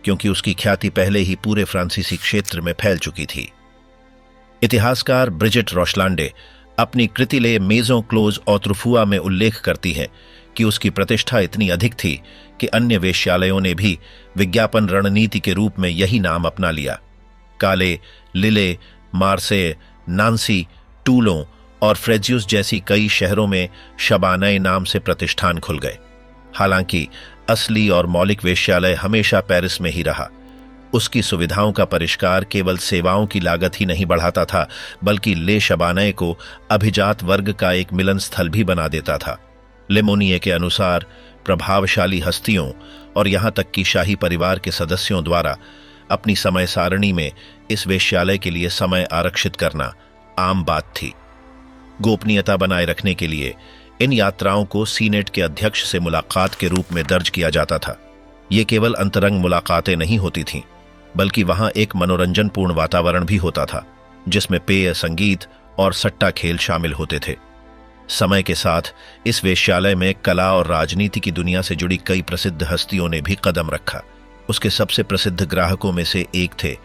क्योंकि उसकी ख्याति पहले ही पूरे फ्रांसीसी क्षेत्र में फैल चुकी थी। इतिहासकार ब्रिजिट रोशलांडे अपनी कृति ले मेजों क्लोज ऑत्रुफुआ में उल्लेख करती हैं कि उसकी प्रतिष्ठा इतनी अधिक थी कि अन्य वेश्यालयों ने भी विज्ञापन रणनीति के रूप में यही नाम अपना लिया। काले, लिले, मार्से, नांसी, टूलों और फ्रेजियस जैसी कई शहरों में शबाने नाम से प्रतिष्ठान खुल गए। हालांकि असली और मौलिक वेश्यालय हमेशा पेरिस में ही रहा। उसकी सुविधाओं का परिष्कार केवल सेवाओं की लागत ही नहीं बढ़ाता था, बल्कि ले शबाने को अभिजात वर्ग का एक मिलन स्थल भी बना देता था। लेमोनिये के अनुसार प्रभावशाली हस्तियों और यहां तक कि शाही परिवार के सदस्यों द्वारा अपनी समय सारणी में इस वेश्यालय के लिए समय आरक्षित करना आम बात थी। गोपनीयता बनाए रखने के लिए इन यात्राओं को सीनेट के अध्यक्ष से मुलाकात के रूप में दर्ज किया जाता था। ये केवल अंतरंग मुलाकातें नहीं होती थीं, बल्कि वहां एक मनोरंजनपूर्ण वातावरण भी होता था, जिसमें पेय, संगीत और सट्टा खेल शामिल होते थे। समय के साथ इस वेश्यालय में कला और राजनीति की दुनिया से जुड़ी कई प्रसिद्ध हस्तियों ने भी कदम रखा। उसके सबसे प्रसिद्ध ग्राहकों में से एक थे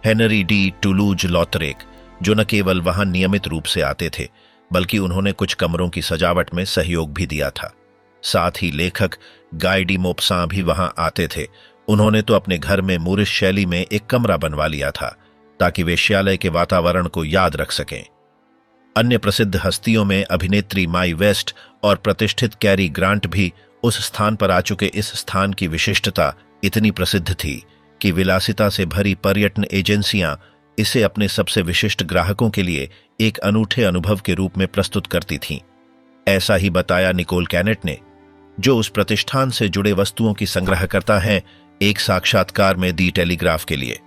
हेनरी डी टूलूज लॉथरेक, जो न केवल वहां नियमित रूप से आते थे, बल्कि उन्होंने कुछ कमरों की सजावट में सहयोग भी दिया था। साथ ही लेखक गाय डी मोपसां भी वहां आते थे। उन्होंने तो अपने घर में मूरिश शैली में एक कमरा बनवा लिया था, ताकि वेश्यालय के वातावरण को याद रख सकें। अन्य प्रसिद्ध हस्तियों में अभिनेत्री माई वेस्ट और प्रतिष्ठित कैरी ग्रांट भी उस स्थान पर आ चुके। इस स्थान की विशिष्टता इतनी प्रसिद्ध थी कि विलासिता से भरी पर्यटन एजेंसियां इसे अपने सबसे विशिष्ट ग्राहकों के लिए एक अनूठे अनुभव के रूप में प्रस्तुत करती थीं। ऐसा ही बताया निकोल कैनेट ने, जो उस प्रतिष्ठान से जुड़े वस्तुओं की संग्रहकर्ता हैं, एक साक्षात्कार में दी टेलीग्राफ के लिए।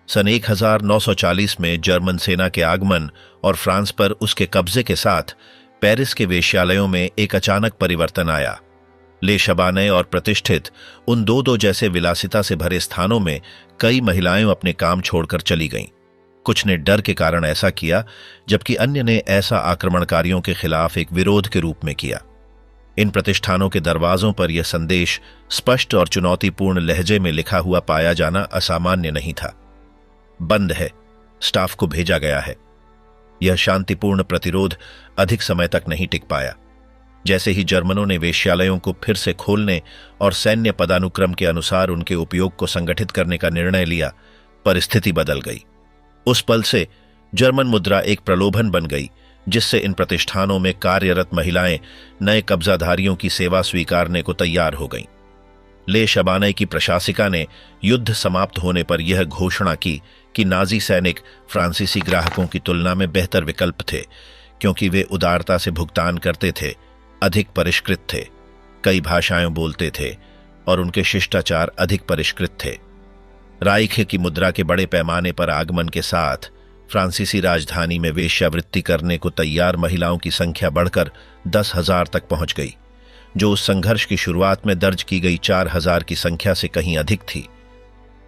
सन 1940 में जर्मन सेना के आगमन और फ्रांस पर उसके कब्जे के साथ पेरिस के वेश्यालयों में एक अचानक परिवर्तन आया। ले शबाने और प्रतिष्ठित उन दो जैसे विलासिता से भरे स्थानों में कई महिलाएं अपने काम छोड़कर चली गईं। कुछ ने डर के कारण ऐसा किया, जबकि अन्य ने ऐसा आक्रमणकारियों के खिलाफ एक विरोध के रूप में किया। इन प्रतिष्ठानों के दरवाजों पर यह संदेश स्पष्ट और चुनौतीपूर्ण लहजे में लिखा हुआ पाया जाना असामान्य नहीं था। बंद है, स्टाफ को भेजा गया है। यह शांतिपूर्ण प्रतिरोध अधिक समय तक नहीं टिक पाया। जैसे ही जर्मनों ने वेश्यालयों को फिर से खोलने और सैन्य पदानुक्रम के अनुसार उनके उपयोग को संगठित करने का निर्णय लिया, परिस्थिति बदल गई। उस पल से जर्मन मुद्रा एक प्रलोभन बन गई, जिससे इन प्रतिष्ठानों में कार्यरत महिलाएं नए कब्जाधारियों की सेवा स्वीकारने को तैयार हो गईं। ले शबाने की प्रशासिका ने युद्ध समाप्त होने पर यह घोषणा की कि नाजी सैनिक फ्रांसीसी ग्राहकों की तुलना में बेहतर विकल्प थे, क्योंकि वे उदारता से भुगतान करते थे, अधिक परिष्कृत थे, कई भाषाएं बोलते थे और उनके शिष्टाचार अधिक परिष्कृत थे। राइख की मुद्रा के बड़े पैमाने पर आगमन के साथ फ्रांसीसी राजधानी में वेश्यावृत्ति करने को तैयार महिलाओं की संख्या बढ़कर 10,000 तक पहुंच गई, जो उस संघर्ष की शुरुआत में दर्ज की गई 4,000 की संख्या से कहीं अधिक थी।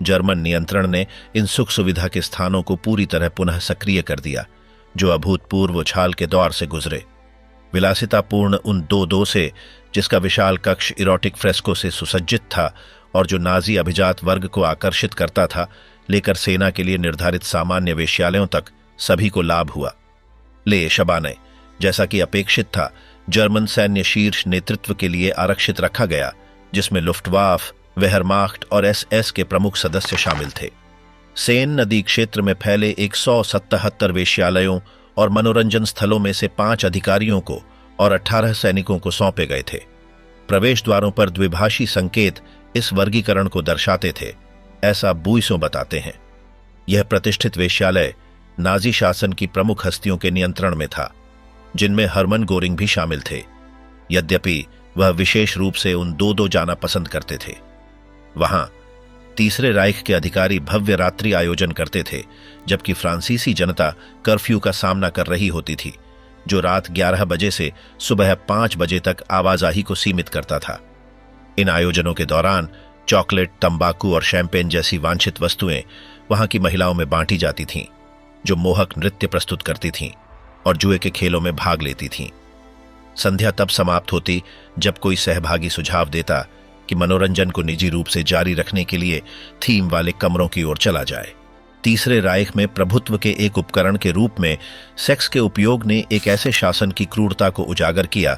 जर्मन नियंत्रण ने इन सुख सुविधा के स्थानों को पूरी तरह पुनः सक्रिय कर दिया, जो अभूतपूर्व उछाल के दौर से गुजरे। विलासितापूर्ण उन दो से, जिसका विशाल कक्ष इरोटिक फ्रेस्को से सुसज्जित था और जो नाजी अभिजात वर्ग को आकर्षित करता था, लेकर सेना के लिए निर्धारित सामान्य वेश्यालयों तक सभी को लाभ हुआ। ले शबाने, जैसा कि अपेक्षित था, जर्मन सैन्य शीर्ष नेतृत्व के लिए आरक्षित रखा गया, जिसमें लुफ्टवाफ, वेहरमाख्ट और एसएस के प्रमुख सदस्य शामिल थे। सेन नदी क्षेत्र में फैले 177 वेश्यालयों और मनोरंजन स्थलों में से 5 अधिकारियों को और 18 सैनिकों को सौंपे गए थे। प्रवेश द्वारों पर द्विभाषी संकेत इस वर्गीकरण को दर्शाते थे, ऐसा बुइसों बताते हैं। यह प्रतिष्ठित वेश्यालय नाजी शासन की प्रमुख हस्तियों के नियंत्रण में था, जिनमें हरमन गोरिंग भी शामिल थे, यद्यपि वह विशेष रूप से उन दो जाना पसंद करते थे। वहां तीसरे राइख के अधिकारी भव्य रात्रि आयोजन करते थे, जबकि फ्रांसीसी जनता कर्फ्यू का सामना कर रही होती थी, जो रात 11 बजे से सुबह 5 बजे तक आवाजाही को सीमित करता था। इन आयोजनों के दौरान चॉकलेट, तंबाकू और शैंपेन जैसी वांछित वस्तुएं वहां की महिलाओं में बांटी जाती थीं, जो मोहक नृत्य प्रस्तुत करती थीं और जुए के खेलों में भाग लेती थीं। संध्या तब समाप्त होती जब कोई सहभागी सुझाव देता कि मनोरंजन को निजी रूप से जारी रखने के लिए थीम वाले कमरों की ओर चला जाए। तीसरे राइख में प्रभुत्व के एक उपकरण के रूप में सेक्स के उपयोग ने एक ऐसे शासन की क्रूरता को उजागर किया,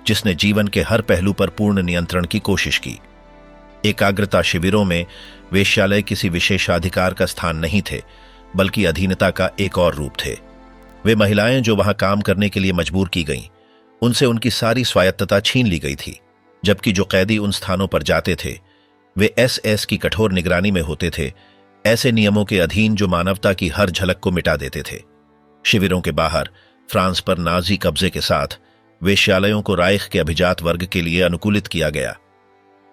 जिसने जीवन के हर पहलू पर पूर्ण नियंत्रण की कोशिश की। एकाग्रता शिविरों में वेश्यालय किसी विशेषाधिकार का स्थान नहीं थे, बल्कि अधीनता का एक और रूप थे। वे महिलाएं जो वहां काम करने के लिए मजबूर की गईं, उनसे उनकी सारी स्वायत्तता छीन ली गई थी, जबकि जो कैदी उन स्थानों पर जाते थे, वे एसएस की कठोर निगरानी में होते थे, ऐसे नियमों के अधीन जो मानवता की हर झलक को मिटा देते थे। शिविरों के बाहर फ्रांस पर नाजी कब्जे के साथ वेश्यालयों को राइख के अभिजात वर्ग के लिए अनुकूलित किया गया,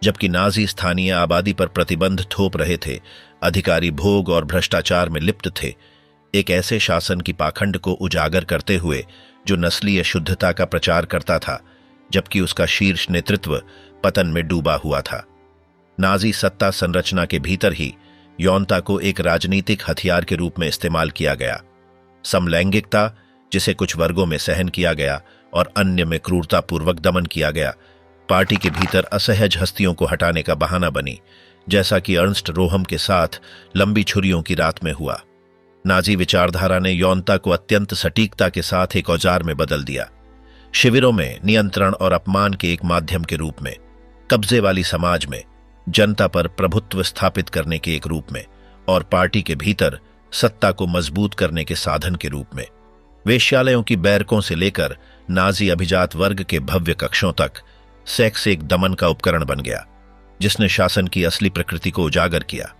जबकि नाजी स्थानीय आबादी पर प्रतिबंध थोप रहे थे। अधिकारी भोग और भ्रष्टाचार में लिप्त थे, एक ऐसे शासन की पाखंड को उजागर करते हुए जो नस्लीय शुद्धता का प्रचार करता था, जबकि उसका शीर्ष नेतृत्व पतन में डूबा हुआ था। नाजी सत्ता संरचना के भीतर ही यौनता को एक राजनीतिक हथियार के रूप में इस्तेमाल किया गया। समलैंगिकता, जिसे कुछ वर्गों में सहन किया गया और अन्य में क्रूरतापूर्वक दमन किया गया, पार्टी के भीतर असहज हस्तियों को हटाने का बहाना बनी, जैसा कि अर्नस्ट रोहम के साथ लंबी छुरियों की रात में हुआ। नाजी विचारधारा ने यौनता को अत्यंत सटीकता के साथ एक औजार में बदल दिया, शिविरों में नियंत्रण और अपमान के एक माध्यम के रूप में, कब्जे वाली समाज में जनता पर प्रभुत्व स्थापित करने के एक रूप में, और पार्टी के भीतर सत्ता को मजबूत करने के साधन के रूप में। वेश्यालयों की बैरकों से लेकर नाजी अभिजात वर्ग के भव्य कक्षों तक सेक्स एक दमन का उपकरण बन गया, जिसने शासन की असली प्रकृति को उजागर किया।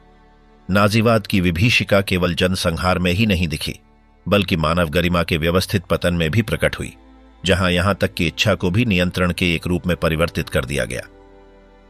नाजीवाद की विभीषिका केवल जनसंहार में ही नहीं दिखी, बल्कि मानव गरिमा के व्यवस्थित पतन में भी प्रकट हुई, जहां यहां तक कि इच्छा को भी नियंत्रण के एक रूप में परिवर्तित कर दिया गया।